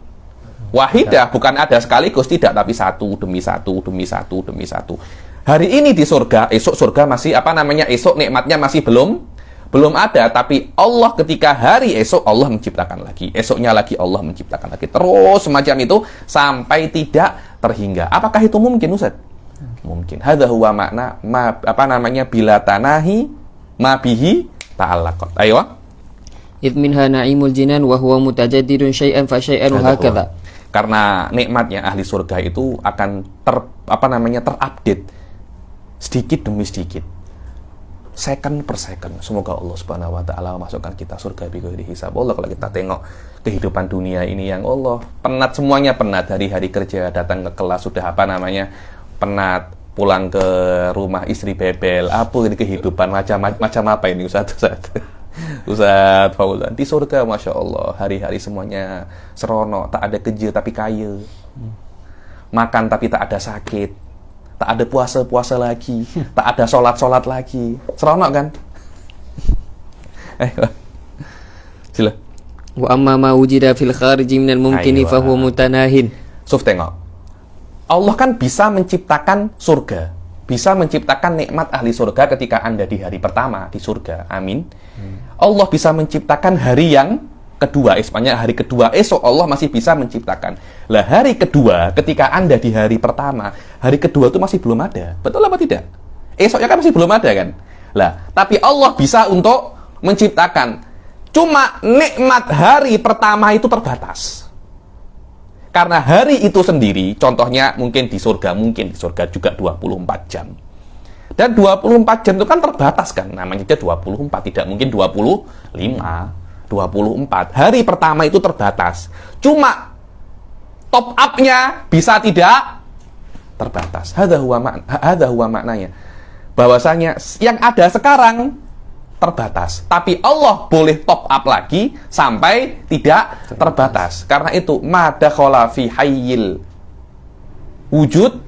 wahidah, bukan ada sekaligus, tidak, tapi satu demi satu, demi satu, demi satu. Hari ini di surga, esok surga masih, esok nikmatnya masih belum ada, tapi Allah ketika hari esok Allah menciptakan lagi, esoknya lagi Allah menciptakan lagi, terus semacam itu sampai tidak terhingga. Apakah itu mungkin, Ustaz? Mungkin. Hadza huwa makna bila tanahi ma bihi ta'allaqat. Ayo. Id minha na'imul jinan wa huwa mutajaddidun syai'an fa syai'an hakadha. Karena nikmatnya ahli surga itu akan terupdate sedikit demi sedikit, second per second. Semoga Allah Subhanahu wa taala masukkan kita surga bighairi hisab. Allah, kalau kita tengok kehidupan dunia ini yang Allah penat, semuanya penat. Hari-hari kerja, datang ke kelas sudah penat, pulang ke rumah istri bebel. Apa ini kehidupan macam apa ini, Ustaz Fauzan? Di surga Masya Allah, hari-hari semuanya serono, tak ada kerja tapi kaya, makan tapi tak ada sakit, tak ada puasa lagi, tak ada sholat lagi, seronok kan? Sila. Wa amma ma wujida fil khariji minal mumkini fa huwa mutanahin. Suf, tengok. Allah kan bisa menciptakan surga, bisa menciptakan nikmat ahli surga ketika Anda di hari pertama di surga. Amin. Allah bisa menciptakan hari yang kedua, istilahnya hari kedua, esok Allah masih bisa menciptakan. Lah hari kedua ketika Anda di hari pertama, hari kedua itu masih belum ada. Betul apa tidak? Esoknya kan masih belum ada kan? Lah, tapi Allah bisa untuk menciptakan. Cuma nikmat hari pertama itu terbatas. Karena hari itu sendiri, contohnya mungkin di surga juga 24 jam. Dan 24 jam itu kan terbatas kan, namanya aja 24, tidak mungkin 25, 24. Hari pertama itu terbatas. Cuma top up-nya bisa tidak terbatas. Hadza huwa maknanya. Bahwasanya yang ada sekarang terbatas, tapi Allah boleh top up lagi sampai tidak terbatas. Karena itu madakhala fi hayyil wujud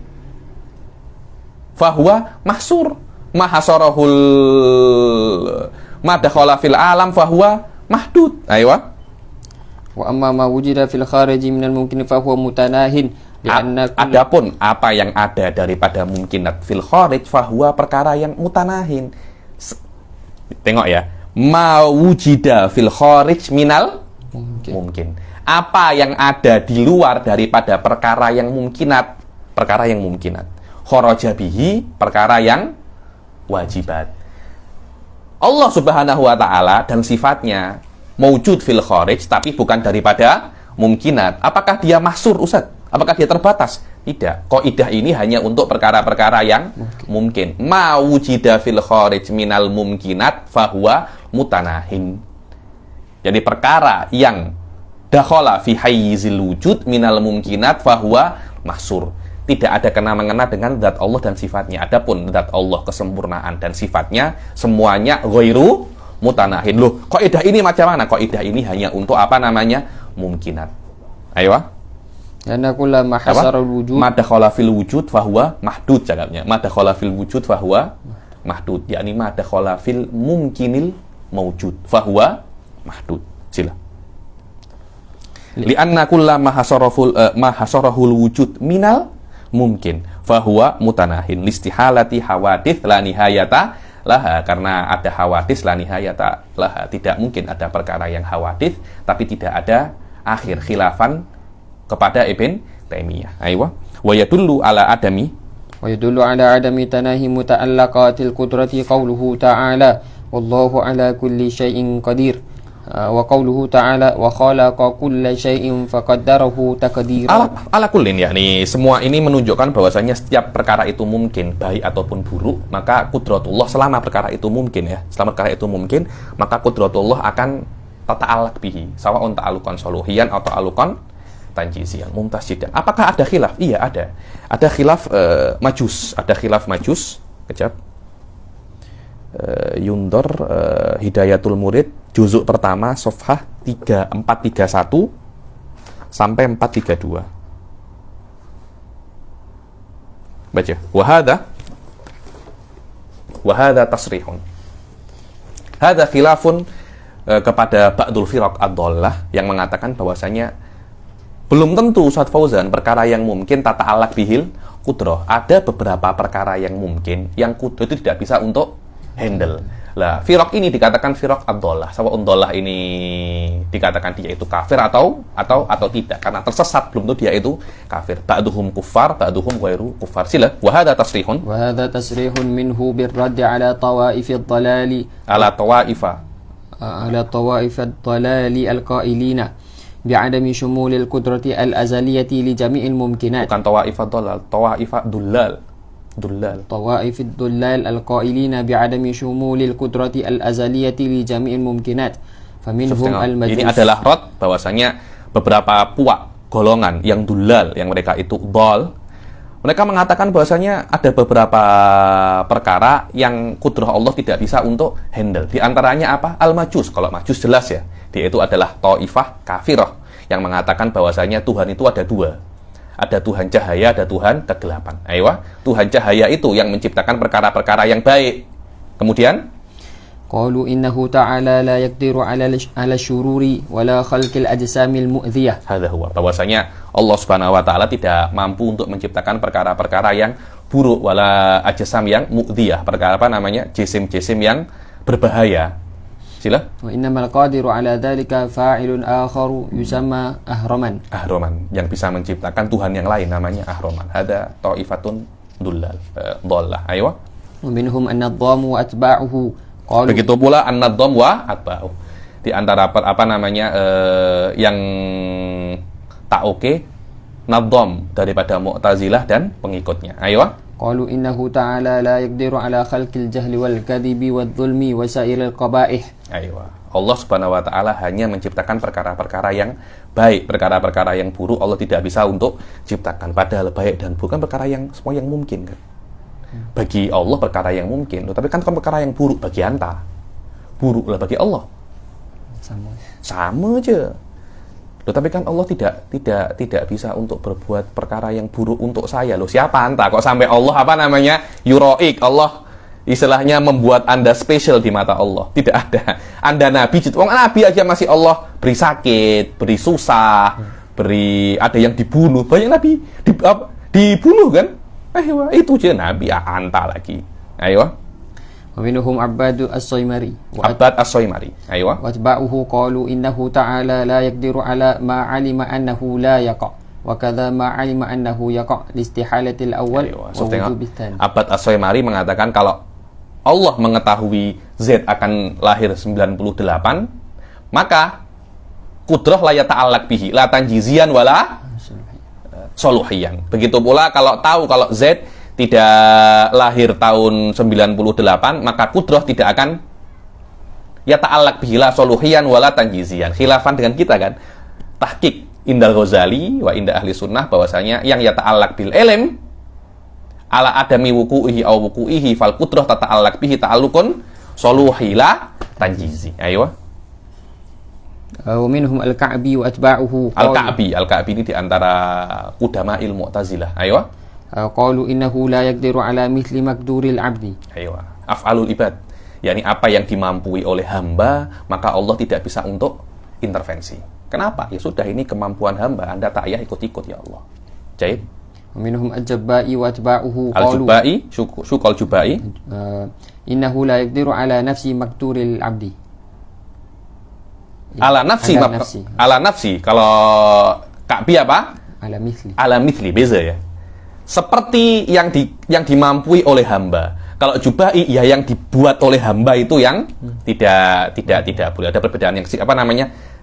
fahuwa mahsur, mahasarahul madakhala fil alam fahuwa mahdud. Ayo. Wa amma ma wujida fil khariji minal mumkin fa huwa mutanahin. Adapun apa yang ada daripada mungkinat fil kharij fahuwa perkara yang mutanahin. Tengok ya, ma wujida fil kharij minal mungkin. Apa yang ada di luar daripada perkara yang mungkinat, kharaja bihi, perkara yang wajibat. Allah Subhanahu wa taala dan sifatnya maujud fil kharij, tapi bukan daripada mungkinat. Apakah dia mahsur, Ustaz? Apakah dia terbatas? Tidak. Kaidah ini hanya untuk perkara-perkara yang mungkin. Ma wujida fil kharij minal mumkinat fahuwa mutanahin. Jadi perkara yang dakhala fi hayyizil wujud minal mumkinat fahuwa mahsur. Tidak ada kena-mengena dengan zat Allah dan sifatnya. Adapun zat Allah, kesempurnaan dan sifatnya semuanya ghairu mutanahin. Loh, kaidah ini macam mana? Kaidah ini hanya untuk mumkinat. Ayo. Karena kula mahasarul wujud, madakhala fil wujud fahuwa mahdud, cakapnya. Madakhala fil wujud fahuwa mahdud, yakni madakhala fil mumkinil mawjud fahuwa mahdud. Sila. Lianna kulla mahasarahul wujud minal mungkin fahuwa mutanahin listihalati hawadith la nihayata laha, karena ada hawadits la nihayata laha. Tidak mungkin ada perkara yang hawadits tapi tidak ada akhir, khilafan kepada Ibn Taimiyah. Aywa. Wa yadullu ala adami ويدل على عدم تناهي متعلقات القدرة قوله تعالى والله على كل شيء قدير وقوله تعالى وخلق كل شيء فقدره تقديرا. Ala kullin, yakni semua ini menunjukkan bahwasanya setiap perkara itu mungkin baik ataupun buruk, maka kudratullah selama perkara itu mungkin ya, selama perkara itu mungkin, maka kudratullah akan tata'allaq bihi, sawa'un ta'alluqan soluhiyan atau ta'alluqan tanjizian, mumtasjidan. Apakah ada khilaf? Iya, ada. Ada khilaf majus, ada khilaf majus. Kejap. Yundor Hidayatul Murid juzuk pertama safhah 3431 sampai 432. Baca. Wa hadza tasrihun. Hadza khilafun kepada ba'dul firaq ad-dhallah yang mengatakan bahwasanya belum tentu Ustaz Fauzan perkara yang mungkin tata'allaq bihil qudrah. Ada beberapa perkara yang mungkin yang qudrah itu tidak bisa untuk handle. Lah, firaq ini dikatakan firaq ad-dhallah. Sawa'un dhallah ini dikatakan dia itu kafir atau tidak, karena tersesat belum tentu dia itu kafir. Ba'duhum kuffar, ba'duhum ghairu kuffar. Sila wa hadza tasrihun. Wa hadza tasrihun minhu birradd ala tawaifid dhalali Ala tawaifa ad-dhalali al-qailina بعدم شمول القدرة الأزلية لجميع الممكنات. Bukan tawaifah dhalal, tawaifah dullal. طوائف الضلال القائلين بعدم شمول القدرة الأزلية لجميع الممكنات فمنهم المجوس. Ini adalah rad bahwasanya beberapa puak golongan yang dullal, yang mereka itu dhal, mereka mengatakan bahwasanya ada beberapa perkara yang kudrah Allah tidak bisa untuk handle. Di antaranya apa? Al-majus. Kalau majus jelas ya, dia itu adalah taifah kafirah yang mengatakan bahwasanya Tuhan itu ada dua. Ada Tuhan cahaya, ada Tuhan kegelapan. Aywa, Tuhan cahaya itu yang menciptakan perkara-perkara yang baik. Kemudian qalu innahu ta'ala la yaqdiru 'ala syururi wala khalqil ajsamil mu'dhiyah. Hadza huwa, bahwasanya Allah Subhanahu wa taala tidak mampu untuk menciptakan perkara-perkara yang buruk, wala ajsam yang mu'dhiyah, perkara apa namanya? Jisim-jisim yang berbahaya. Sila. Wa innamal qadiru 'ala dzalika fa'ilun akharu yusamma ahraman. Ahraman, yang bisa menciptakan Tuhan yang lain namanya ahraman. Hadza ta'ifatun dullal, dhallah. Aywa. Wa minhum an-nadhamu wa atba'uhu. Begitu pula an-nadham wa atba'u. Di antara apa namanya yang tak oke, nadham daripada Mu'tazilah dan pengikutnya. Aywa. Qalu innahu ta'ala la yaqdiru 'ala khalqil jahli wal kadhibi wadh-dhulmi wa sa'iril qaba'ih. Aywa. Allah Subhanahu wa taala hanya menciptakan perkara-perkara yang baik, perkara-perkara yang buruk Allah tidak bisa untuk ciptakan. Padahal baik dan buruk kan perkara yang semua yang mungkin kan. Bagi Allah perkara yang mungkin, tapi kan perkara yang buruk bagi anta. Buruk lah bagi Allah. Sama aja. Tapi kan Allah tidak bisa untuk berbuat perkara yang buruk untuk saya. Loh, siapa anta kok sampai Allah apa namanya? Yuroik, Allah istilahnya membuat Anda spesial di mata Allah. Tidak ada. Anda nabi, nabi aja masih Allah beri sakit, beri susah, beri ada yang dibunuh. Banyak nabi dibunuh kan? Ayo, itu aja nabi, anta lagi. Ayo. Wa minhum Abbad as-Saymari. Abbad as-Saymari. Ayo. Wa atba'uhu qalu innahu ta'ala la yaqdiru 'ala ma 'alima annahu la yaqa' wa kadza ma 'alima annahu yaqa' li istihalatil awwal wa wujubit tsani. Abbad as-Saymari mengatakan kalau Allah mengetahui Z akan lahir 98, maka kudrah la yata'allaq bihi, la tanjizian wala soluhiyan. Begitu pula kalau tahu kalau Z tidak lahir tahun 98, maka kudrah tidak akan yata'allaq bihi la soluhiyan wala tanjizian. Khilafan dengan kita kan. Tahqiq indal Ghazali wa inda ahli sunnah bahwasanya yang yata'allaq bil ilm ala adami wuku'ihi aw wuku'ihi fal qudrah tata'allaq bihi ta'alluqun soluhi la tanjizi. Ayo. Wa minhum al-Ka'bi wa atba'uhu. Al-Ka'bi ini di antara qudama ilmu Mu'tazilah. Ayo. Qalu innahu la yaqdiru ala mithli maqduril 'abdi. Ayo. Af'alul ibad. yakni apa yang dimampui oleh hamba, maka Allah tidak bisa untuk intervensi. Kenapa? Ya sudah, ini kemampuan hamba, Anda tak payah ikut-ikut ya Allah. Jahit. ومنهم الجبائي وأتباعه قالوا Al-Jubai, Syukol Jubai. إنه لا يقدر على نفس مقدور العبد. Ala nafsi, Ala nafsi. ala nafsi. Kalau Ka'bi apa? على مثل. Ala mithli, beza ya. Seperti yang dimampui oleh hamba. Kalau Jubai ya yang dibuat oleh hamba itu yang tidak boleh. Ada perbedaan yang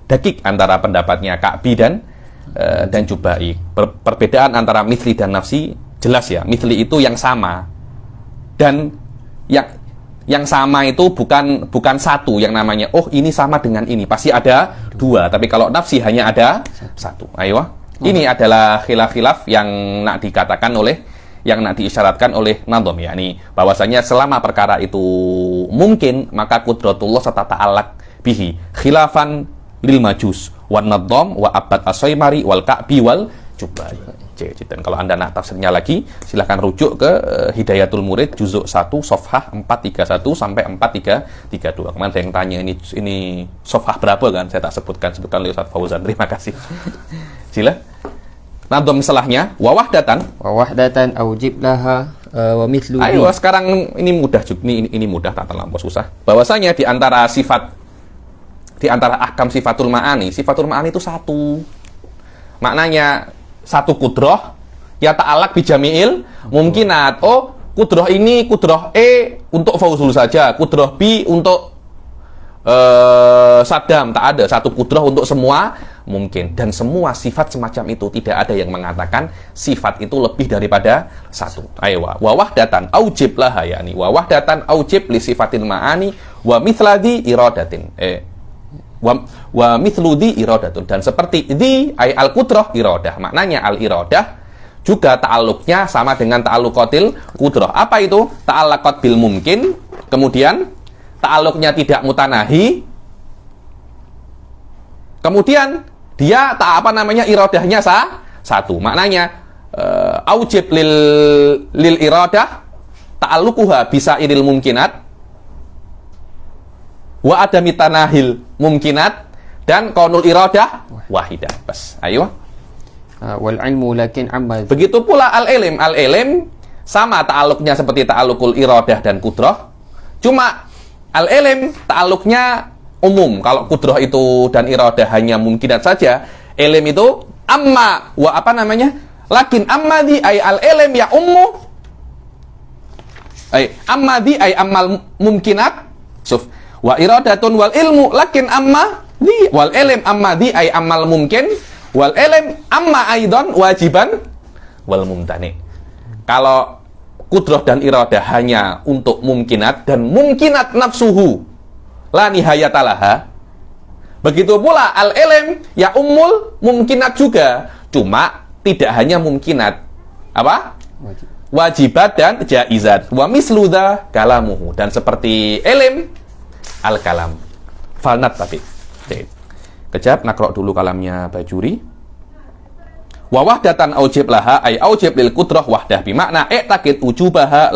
dakik antara pendapatnya Ka'bi dan Jubai. Perbedaan antara mithli dan nafsi jelas ya. Mithli itu yang sama. Dan yang sama itu bukan satu yang namanya ini sama dengan ini, pasti ada dua, tapi kalau nafsi hanya ada satu. Ayo, ini adalah khilaf-khilaf yang nak diisyaratkan oleh Nadham, yakni bahwasanya selama perkara itu mungkin maka qudratullah ta'allaq bihi khilafan lil majus wan Nadham wa abad as-Saimari wal Ka'bi wal Jubai. Dan kalau Anda nak tafsirnya lagi, silahkan rujuk ke Hidayatul Murid juzuk 1 Sofhah 431 sampai 4332. Kemarin ada yang tanya ini Sofhah berapa kan? Saya tak sebutkan oleh Ustaz Fauzan. Terima kasih. Sila. Nadham salahnya wawahdatan aujib laha wa mithlu. Ayo sekarang ini mudah juga. Ini mudah, tak terlampau susah. Bahwasanya di antara ahkam sifatul ma'ani itu satu. Maknanya satu kudroh ya ta'alak bijami'il mungkinat. Kudroh ini kudroh untuk fauzul saja, kudroh B untuk Saddam, tak ada satu kudroh untuk semua mungkin. Dan semua sifat semacam itu tidak ada yang mengatakan sifat itu lebih daripada satu. Ayo, wa wahdatan aujib laha, yakni wa wahdatan aujib li sifatil ma'ani wa mithladi iradatin. Wa mithludi iradatun, dan seperti di ay al-qudrah iradah. Maknanya al-iradah juga ta'alluqnya sama dengan ta'alluqatil qudrah. Apa itu? Ta'allaqat bil mungkin, kemudian ta'alluqnya tidak mutanahi, kemudian dia iradahnya satu. Maknanya aujib lil iradah ta'alluquha bisa iril mumkinat wa adami tanahil mumkinat, dan qaulul iradah wahidah. Bas. Ayo. Wal ilmu lakin amma. Begitu pula al-ilm sama ta'alluqnya seperti ta'alluqul iradah dan qudrah. Cuma al-ilm ta'alluqnya umum. Kalau qudrah itu dan iradah hanya mumkinat saja, ilm itu amma lakin amma di ay al-ilm ya ummu ay amma di ay ammal mumkinat wa iradatun wal ilmu lakin amma di wal ilm amma di ay ammal mungkin wal ilm amma aidan wajiban wal mumtani. Kalau kudrah dan iradah hanya untuk mumkinat dan mumkinat nafsuhu la nihayatalaha, begitu pula al ilm ya ummul mumkinat juga, cuma tidak hanya mumkinat wajibat dan jaizat. Wa misludha kalamuhu, dan seperti ilm al-kalam falnat. Tapi kejap nakrok dulu kalamnya Bajuri. Wa wahdatan aujib laha ay aujib lil qudrah wahdah bimakna i'taqid ujubaha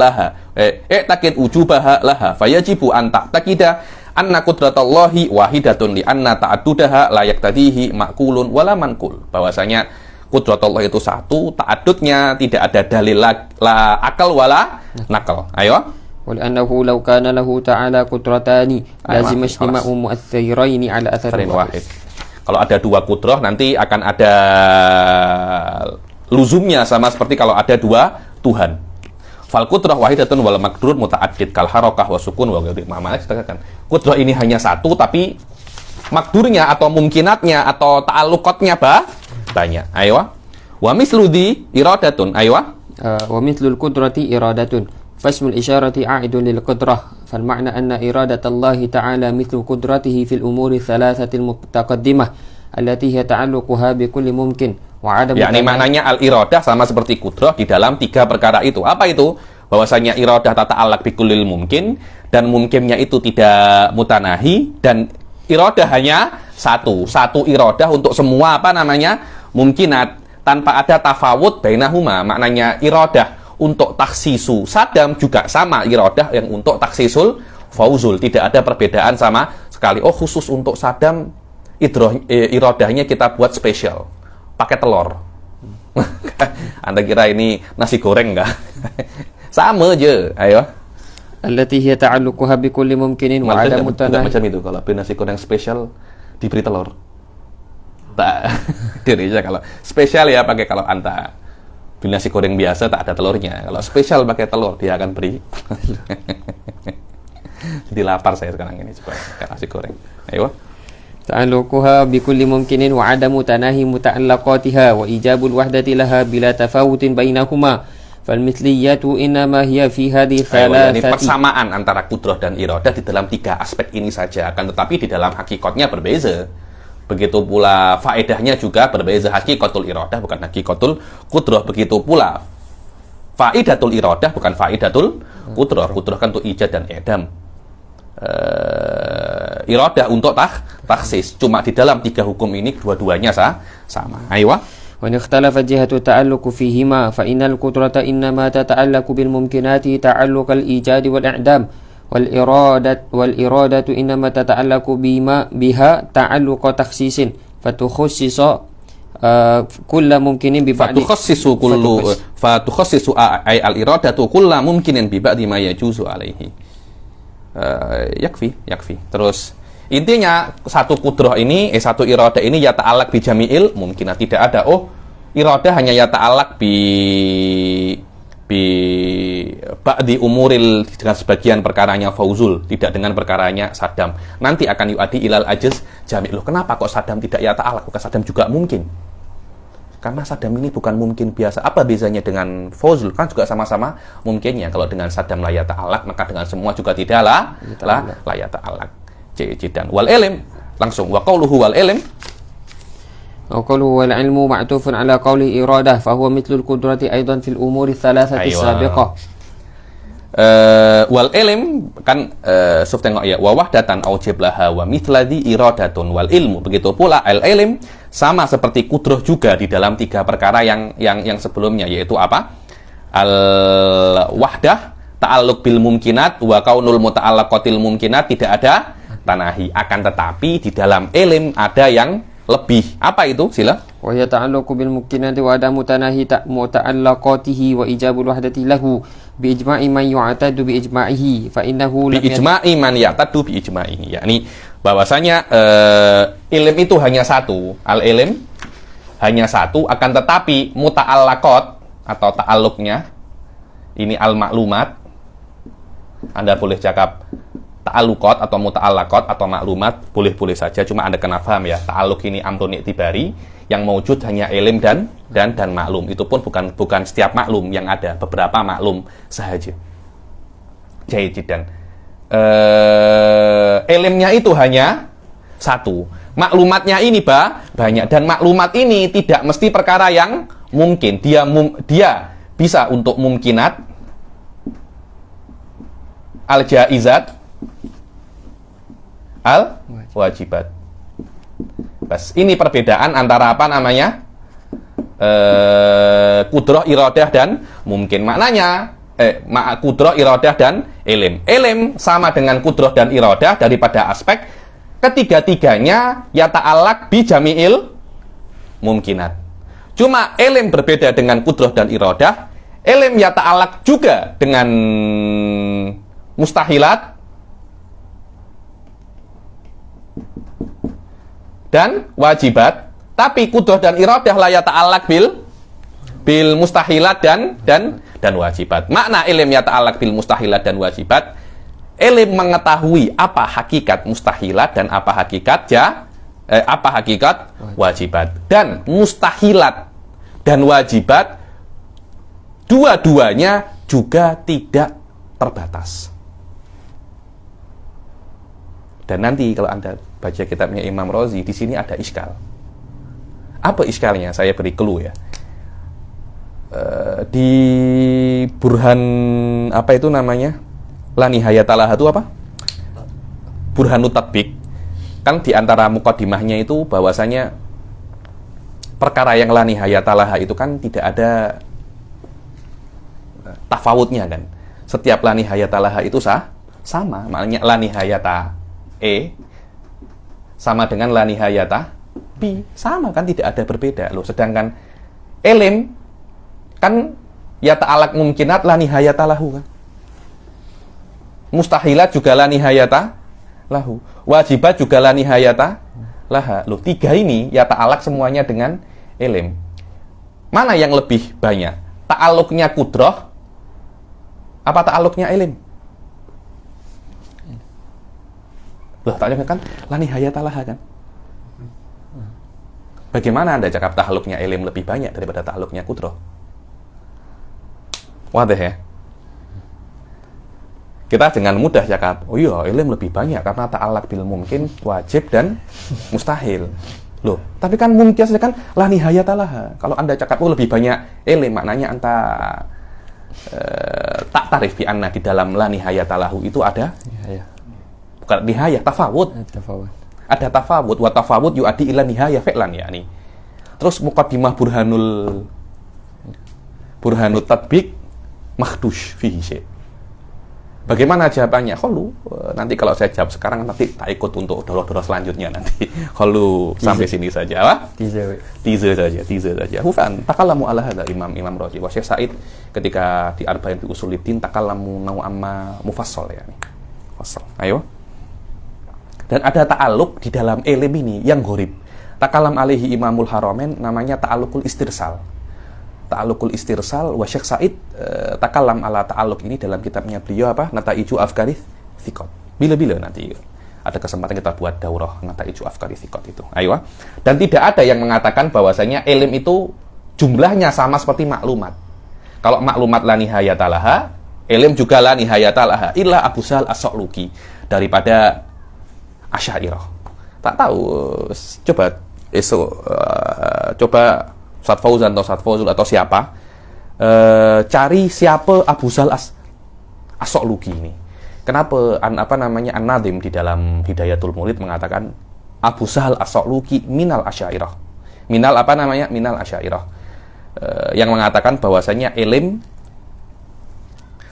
laha fayajibu an ta'taqida anna qudratallahi wahidatun li anna ta'addudaha la yaqtadihi ma'qulun wala manqul. Bahwasanya qudratullah itu satu, ta'addudnya tidak ada dalil la akal wala nakal. Ayo. ولأنه لو كان له تعالى قدرتان لازم اجتماع مؤثرين على أثر واحد. Kalau ada dua kudrah nanti akan ada luzumnya sama seperti kalau ada dua Tuhan. Fal qudrah wahidatun wal maqdur muta'addid kal harakah wa sukun wa ghairi. Maknanya dikatakan kudrah ini hanya satu tapi makdurnya atau mungkinatnya atau ta'alluqatnya banyak. Ayo. Wa misludi iradatun. Ayo. Wa mislul qudrati iradatun. فاسم الإشارة عائد للقدرة، فالمعنى أن إرادة الله تعالى مثل قدرته في الأمور الثلاثة المتقدمة التي هي تعلقها بكل ممكن وعدم. yakni maknanya al-iradah sama seperti kudrah di dalam tiga perkara itu. Apa itu? Bahwasanya iradah tata'allaq bikulil mumkin, dan mumkinnya itu tidak mutanahi, dan iradah hanya satu iradah untuk semua mumkinat tanpa ada tafawud bainahuma. Maknanya iradah untuk taksisu Saddam juga sama iradah yang untuk taksisul fauzul, tidak ada perbedaan sama sekali. Khusus untuk Saddam iradahnya kita buat spesial pakai telur. Anda kira ini nasi goreng nggak? Sama aja, ayo. التي هي تعلقها بكل ممكن Malah وعدم tidak تناهي. macam itu. Kalau beli nasi goreng spesial diberi telur. Tak, Indonesia kalau spesial ya pakai, kalau Anta beli nasi goreng biasa tak ada telurnya. Kalau spesial pakai telur, dia akan beri. Jadi lapar saya sekarang ini, coba makan nasi goreng. Ayo. تعلقها بكل ممكن وعدم تناهي متعلقاتها وإيجاب الوحدة لها بلا تفاوت بينهما فالمثليات إنما هي في هذه Ini الثلاثة. persamaan antara kudrah dan iradah di dalam 3 aspek ini saja, akan tetapi di dalam hakikatnya berbeza. Begitu pula faedahnya juga berbeza. Hakikatul iradah bukan hakikatul kudrah. Begitu pula faidatul iradah bukan faidatul kudrah. Kudrah kan untuk ijad dan i'dam. Iradah untuk taksis. Cuma di dalam 3 hukum ini dua-duanya sama. Ayo. وإن اختلف جهة التعلق فيهما فإن القدرة إنما تتعلق بالممكنات تعلق الإيجاد والإعدام والإرادة إنما تتعلق بها تعلق تخصيص فتخصص كل ممكن ببعض فتخصص أي الإرادة كل ممكن ببعض ما يجوز عليه. Yakfi. Terus intinya satu kudrah ini, satu iradah ini ya ta'alaq bi jami'il mungkinat. Tidak ada iradah hanya ya ta'alaq bi ba'di umuril, dengan sebagian perkaranya Fauzul, tidak dengan perkaranya Saddam. Nanti akan yu'adi ilal ajiz jami'. Loh, kenapa kok Saddam tidak ya ta'alaq? Bukan Saddam juga mungkin. Karena Saddam ini bukan mungkin biasa. Apa bezanya dengan Fauzul? Kan juga sama-sama mungkinnya. Kalau dengan Saddam la ya ta'alaq, maka dengan semua juga tidak la ya ta'alaq. Dan wal ilm, langsung wa qauluhu wal ilm. وقوله والعلم معطوف على قول إرادة فهو مثل القدرة أيضا في الأمور الثلاثة السابقة. Wal ilm kan suf tengok ya, wa wahdatan aujib laha wa mithladi iradatun wal ilmu. Begitu pula al ilm sama seperti kudrah juga di dalam 3 perkara yang sebelumnya, yaitu apa? Al wahdah, ta'alluq bil mumkinat, wa kaunul muta'allaqatil mumkinat, tidak ada tanahi. Akan tetapi di dalam ilm ada yang lebih. Apa itu? Sila. وهي تعلق بالممكنات وعدم تناهي متعلقاته وإيجاب الوحدة له بإجماع من يعتد بإجماعه فإنه biijma'i man ya'tadu biijma'ihi, yakni bahwasanya ilm itu hanya satu, al ilm hanya satu, akan tetapi muta'allaqat atau ta'alluqnya ini al maklumat. Anda boleh cakap ta'alluqat atau muta'allaqat atau maklumat, boleh-boleh saja, cuma Anda kena paham ya, ta'alluq ini amrun i'tibari, yang mewujud hanya ilm dan maklum. Itu pun bukan setiap maklum yang ada, beberapa maklum sahaja. Dan ilmnya itu hanya satu, maklumatnya ini banyak, dan maklumat ini tidak mesti perkara yang mungkin. Dia bisa untuk mumkinat, al-jaizat, al-wajibat. Bas, ini perbedaan antara apa namanya? Kudrah, iradah, dan mungkin. Maknanya kudrah, iradah, dan ilm. Ilm sama dengan kudrah dan iradah daripada aspek ketiga-tiganya ya ta'alaq bi jami'il mumkinat. Cuma ilm berbeda dengan kudrah dan iradah. Ilm ya ta'alaq juga dengan mustahilat dan wajibat, tapi kudrah dan iradah la ya ta'alaq bil mustahilat dan wajibat. Makna ilm ya ta'alaq bil mustahilat dan wajibat, ilm mengetahui apa hakikat mustahilat dan apa hakikat wajibat. Dan mustahilat dan wajibat dua-duanya juga tidak terbatas. Dan nanti kalau Anda baca kitabnya Imam Razi, di sini ada iskal. Apa iskalnya? Saya beri clue ya. Di Burhan apa itu namanya? La Nihayatalah itu apa? Burhanut Tatbik. Kan di antara muqaddimahnya itu bahwasanya perkara yang la nihayatalah itu kan tidak ada tafawutnya kan. Setiap la nihayatalah itu sama, maknanya la nihayata sama dengan la nihayata B, sama kan, tidak ada berbeda loh. Sedangkan Ilim kan ya ta'alak mumkinat la nihayata lahu kan. Mustahilat juga la nihayata lahu. Wajibat juga la nihayata laha. Loh, 3 ini ya ta'alak semuanya dengan ilim. Mana yang lebih banyak? Ta'aluknya kudrah apa ta'aluknya ilim? Loh, ta'aluknya kan la nihayata laha kan. Bagaimana Anda cakap ta'aluknya ilim lebih banyak daripada ta'aluknya kudrah? Wadah ya? Kita dengan mudah cakap, oh iya, ilim lebih banyak karena ta'alak bil mungkin, wajib, dan mustahil. Loh, tapi kan mungkin kan la nihayata laha. Kalau Anda cakap, oh lebih banyak ilim, maknanya Anda tak tarif bi anna di dalam la nihayata lahu itu ada bukan nihayah, tafawud. Ada tafawud, wa tafawud yu'addi ila nihayah fi'lan yakni. Terus muqaddimah burhanut tatbiq makhdush fihi syai'. Bagaimana jawabannya? Kholu. Nanti kalau saya jawab sekarang nanti tak ikut untuk doro-doro selanjutnya nanti. Kholu sampai sini saja. Apa? Teaser saja. Hufan. Takallamu ala hadza Imam Razi wa Syekh Said ketika di Arba'in fi Usuluddin takallamu amma mufassal yakni. Mufassal. Ayo. Dan ada ta'aluk di dalam ilim ini yang gharib. Takalam alaihi Imamul Haramain namanya ta'alukul istirsal. Ta'alukul istirsal wa Syekh Said takalam ala ta'aluk ini dalam kitabnya beliau apa? Nataiju Afkari Thiqat. Bila-bila nanti ada kesempatan kita buat daurah Nataiju Afkari Thiqat itu. Ayo. Dan tidak ada yang mengatakan bahwasanya ilim itu jumlahnya sama seperti maklumat. Kalau maklumat la nihayata laha, ilim juga la nihayata laha illa Abu Sahal As-Sa'luki daripada Asy'ariyah. Tak tahu, coba coba Ustaz Fauzan atau Ustaz Fauzul atau siapa cari siapa Abu Sahal As-Sa'luki ini. Kenapa An-Nadim di dalam Hidayatul Murid mengatakan Abu Sahal As-Sa'luki minal Asy'ariyah. Minal Asy'ariyah. Yang mengatakan bahwasanya ilm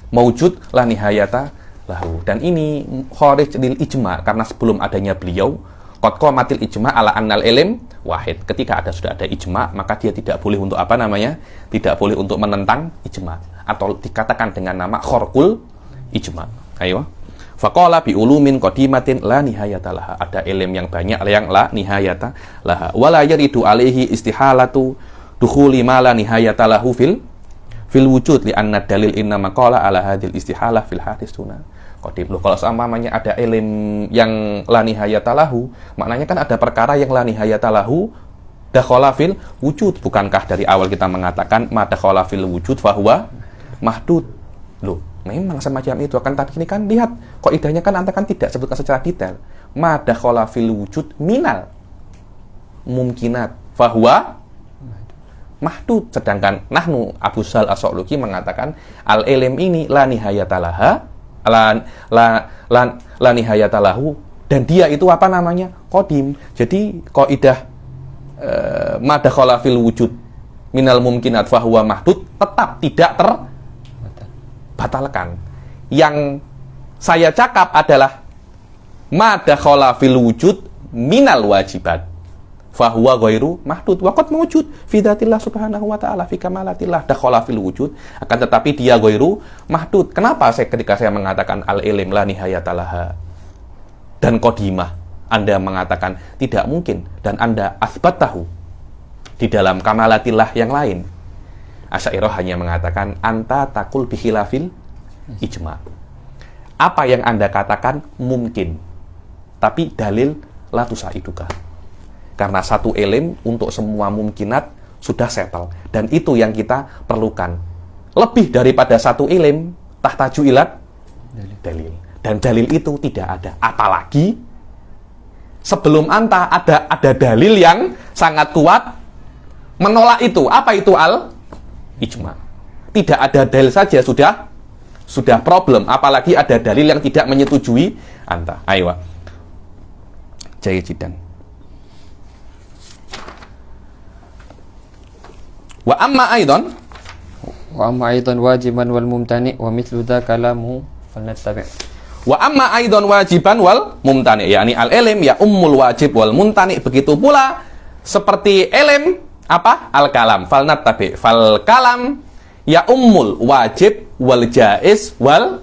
maujud la nihayata lahu. Dan ini kharij lil ijma karena sebelum adanya beliau qad qamatil ijma ala annal ilm wahid. Ketika sudah ada ijma, maka dia tidak boleh untuk tidak boleh untuk menentang ijma atau dikatakan dengan nama kharqul ijma. Ayo. Faqala bi ulumin qadimatin la nihayata laha. Ada ilm yang banyak yang la nihayata laha. Wala yaridu alaihi istihalatu dukhuli ma la nihayata lahu fil wujud li anna dalil inna maqala ala hadhil istihalah fil hadis sunnah qadim. Loh, kalau seumpamanya ada ilm yang la nihayata lahu, maknanya kan ada perkara yang la nihayata lahu dakhala fil wujud. Bukankah dari awal kita mengatakan ma dakhala fil wujud fahuwa mahdud? Loh, memang semacam itu. Akan tapi ini kan lihat kaidahnya kan Anda kan tidak sebutkan secara detail. Ma dakhala fil wujud minal mumkinat fahuwa mahdud. Sedangkan nahnu Abu Sahal As-Sa'luki mengatakan al ilm ini la nihayata laha la nihayata lahu, dan dia itu apa namanya? Qadim. Jadi kaidah ma dakhala fil wujud minal mumkinat fahuwa mahdud tetap tidak terbatalkan. Yang saya cakap adalah ma dakhala fil wujud minal wajibat fahuwa ghairu mahdud wa qad mawjud fi dzatillah subhanahu wa ta'ala fi kamalatillah dakhala fil wujud, akan tetapi dia ghairu mahdud. Kenapa ketika saya mengatakan al ilm la nihayata laha dan qadimah Anda mengatakan tidak mungkin dan Anda asbatahu di dalam kamalatillah yang lain? Asy'ariyah hanya mengatakan anta taqul bi khilafil ijma. Apa yang Anda katakan mungkin, tapi dalil la tusaiduka. Karena satu ilm untuk semua mumkinat sudah settle. Dan itu yang kita perlukan. Lebih daripada satu ilm, tahtaju ilat dalil. Dan dalil itu tidak ada. Apalagi sebelum anta ada dalil yang sangat kuat menolak itu. Apa itu al-ijma? Tidak ada dalil saja sudah problem. Apalagi ada dalil yang tidak menyetujui anta. Ayo. Jaya jidan. Wa amma aidan wajiban wal mumtani wa mithlu dza kalamu falnattabi'. Wa amma aidan wajiban wal mumtani, yakni al ilm ya ummul wajib wal mumtani. Begitu pula seperti ilm Apa? Al-kalam. Fal nattabi. Fal kalam ya ummul wajib wal jaiz wal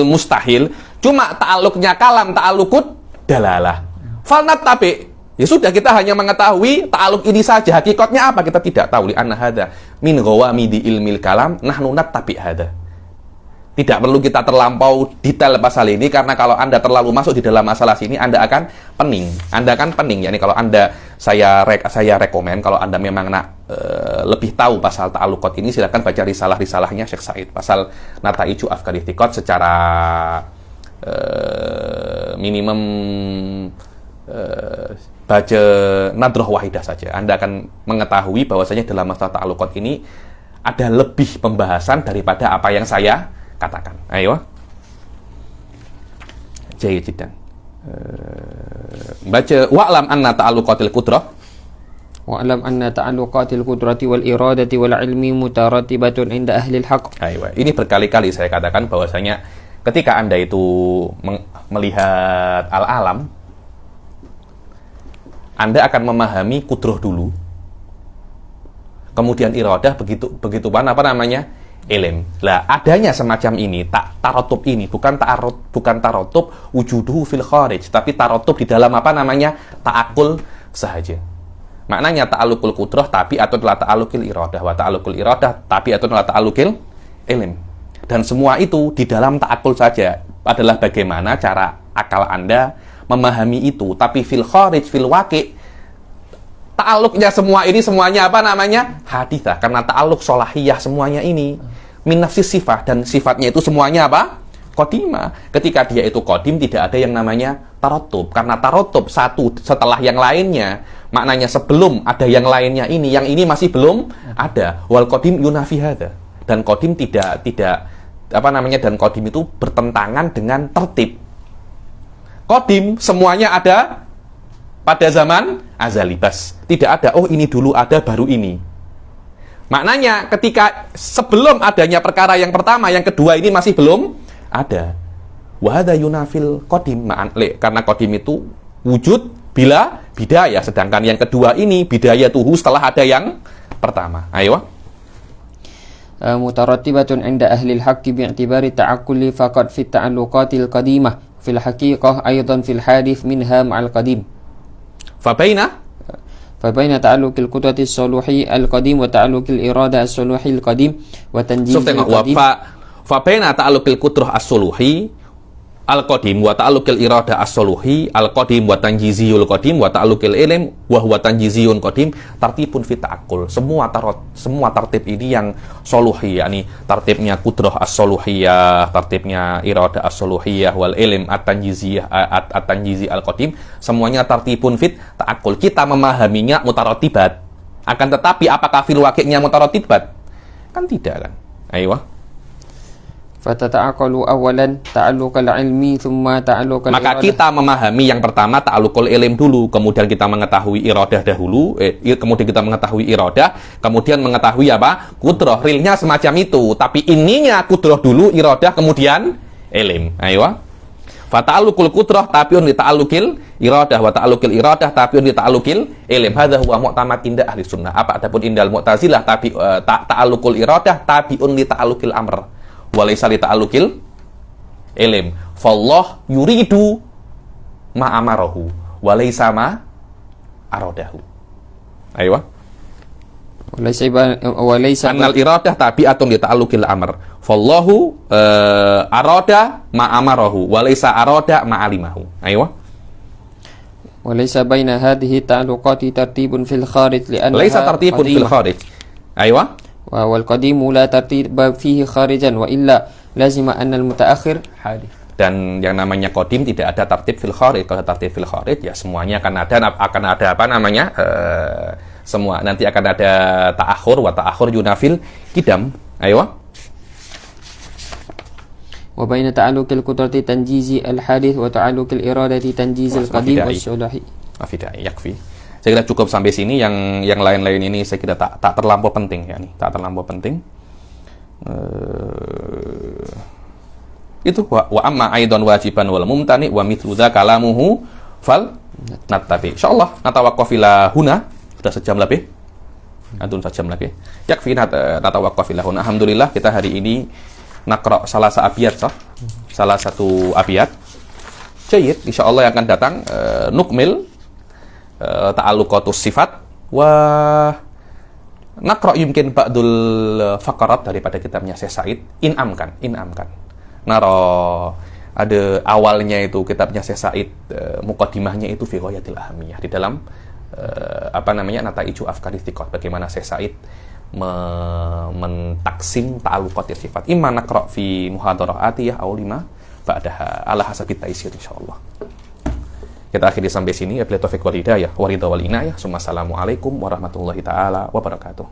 mustahil. Cuma ta'alluqnya kalam, ta'alluqud dalalah. Fal nattabi. Ya sudah, kita hanya mengetahui ta'alluq ini saja. Hakikatnya apa? Kita tidak tahu. Li anna hadza min ghawamidi ilmil kalam nahnu nattabi hadza. Tidak perlu kita terlampau detail pasal ini, karena kalau Anda terlalu masuk di dalam masalah sini, Anda akan pening. Anda akan pening. Yani kalau Anda, saya rekomen, kalau Anda memang lebih tahu pasal ta'alluqat ini, silakan baca risalah-risalahnya Syekh Said. Pasal Nata'iju Afkari Thiqat secara minimum baca nadroh wahidah saja. Anda akan mengetahui bahwasanya dalam masalah ta'alluqat ini ada lebih pembahasan daripada apa yang saya katakan. Ayo. Jayyid jiddan. Baca wa'lam anna ta'alluqatil qudrah. Wa'lam anna ta'alluqatil qudrati wal iradati wal ilmi mutarattibatun inda ahli al-haq. Ayo. Ini berkali-kali saya katakan bahwasanya ketika Anda itu melihat al-alam, Anda akan memahami qudrah dulu. Kemudian iradah, begitu apa namanya? Ilm. Lah, adanya semacam ini, tarotub ini bukan tarotub wujuduhu fil kharij, tapi tarotub di dalam apa namanya? Ta'akul sahaja. Maknanya ta'alluqul qudrah tapi atau adalah ta'alluqil iradah, wa ta'alluqul iradah tapi atau adalah ta'alluqil ilm. Dan semua itu di dalam ta'akul saja, adalah bagaimana cara akal Anda memahami itu. Tapi fil kharij, fil waqi', ta'alluqnya semua ini semuanya apa namanya? Hadithah. Karena ta'alluq sholahiyah semuanya ini min nafsi sifat, dan sifatnya itu semuanya apa? Qadimah. Ketika dia itu qadim, tidak ada yang namanya tarotub. Karena tarotub satu setelah yang lainnya. Maknanya sebelum ada yang lainnya ini, yang ini masih belum ada. Wal qadim yunafi hadza. Dan qadim tidak apa namanya? Dan qadim itu bertentangan dengan tertib. Qadim semuanya ada pada zaman azali bas. Tidak ada, oh ini dulu ada baru ini. Maknanya ketika sebelum adanya perkara yang pertama, yang kedua ini masih belum ada. Wa hadza yunafil qadim, karena qadim itu wujud bila bidayah, sedangkan yang kedua ini bidayatuhu setelah ada yang pertama. Ayo. Mutarattibatun 'inda ahli al-haqqi bi'tibari ta'aqquli faqad fi ta'alluqatil qadimah fil haqiqah aidan fil hadith minha ma'al qadim. فبين تعلق القدرة الصلوحي القديم وتعلق الإرادة الصلوحي القديم وتنجيز القديم. فبين تعلق القدرة الصلوحي al-qadim wa ta'alluqil iradah as-suluhi al-qadim wa tanjiziyul qadim wa ta'alluqil ilm wa huwa tanjiziyun qadim tartibun fi ta'aqqul. Semua tertib ini yang soluhi, yakni tertibnya qudrah as-suluhiyah, tertibnya iradah as-suluhiyah wal ilm at-tanjiziyah at-tanjizi al-qadim, semuanya tertibun fit ta'aqqul. Kita memahaminya mutarattibat. Akan tetapi apakah fil waqi'nya mutarattibat? Kan tidak kan. Ayo. Fatata'aqalu awalan ta'alluqal ilmi thumma ta'alluqal iradah. Maka kita memahami yang pertama ta'alluqul ilm dulu, kemudian kita mengetahui iradah dahulu, kemudian kita mengetahui iradah, kemudian mengetahui apa? Qudrah. Realnya semacam itu, tapi ininya qudrah dulu, iradah, kemudian ilm. Ayo. Fata'alluqul qudrah tabi'un li ta'alluqil iradah wa ta'alluqil iradah tabi'un li ta'alluqil ilm. Hadza huwa mu'tamad inda ahli sunnah. Apa adapun indal mu'tazilah ta'alluqul iradah tabi'un li ta'alluqil amr. Walaysa li ta'alluqil ilm. Fallah yuridu ma amarahu walaysa ma aradahu. Ayo. Walaysa annal iradah tabi'atun li ta'alluqil amr. Fallahu arada ma amarahu walaysa arada ma alimahu. Ayo. Walaysa baina hadhihi ta'alluqati tartibun fil kharij li'annaha laysa tartibun fil kharij. Ayo. wal qadimu la tartiba fihi kharijan wa illa lazima anna al mutaakhir hadith. Dan yang namanya qadim tidak ada tertib fil kharij. Kalau tertib fil kharij ya semuanya akan ada apa namanya? Semua nanti akan ada ta'akhur wa ta'akhur yunafil qidam. Ayo. Wa baina ta'alluqil qudrati tanjizi al hadith wa ta'alluqil iradati tanjizi al qadim was sulahi. Afidai yakfi. Saya kira cukup sampai sini. Yang lain-lain ini saya kira tak terlampau penting ya nih, tak terlampau penting. Itu wa amma aidan wajiban wal mumtani wa mithlu dza kalamuhu fal nattabi. Insyaallah natawaqqaf ila huna Sudah sejam lebih. Antun sejam lagi. Yakfi natawaqaf ilahun. Alhamdulillah kita hari ini naqra salah satu abiyat salah satu abiyat. Jayyid, insyaallah yang akan datang nukmil ta'alluqatus sifat wa naqra yumkin ba'dul faqarat daripada kitabnya Syekh Said. Inamkan. Naro ada awalnya itu kitabnya Syekh Said, muqaddimahnya itu fi ghayatil ahamiyah di dalam Nataiju Afkari Thiqat, bagaimana Syekh Said mentaksim ta'alluqat sifat. Imma naqra fi muhadarah atiyah aw lima ba'daha ala hasabi taisir insyaallah. Kita akhiri sampai sini. Wabillahi taufiq wal hidayah wa ridha wal inayah. Assalamualaikum warahmatullahi taala wabarakatuh.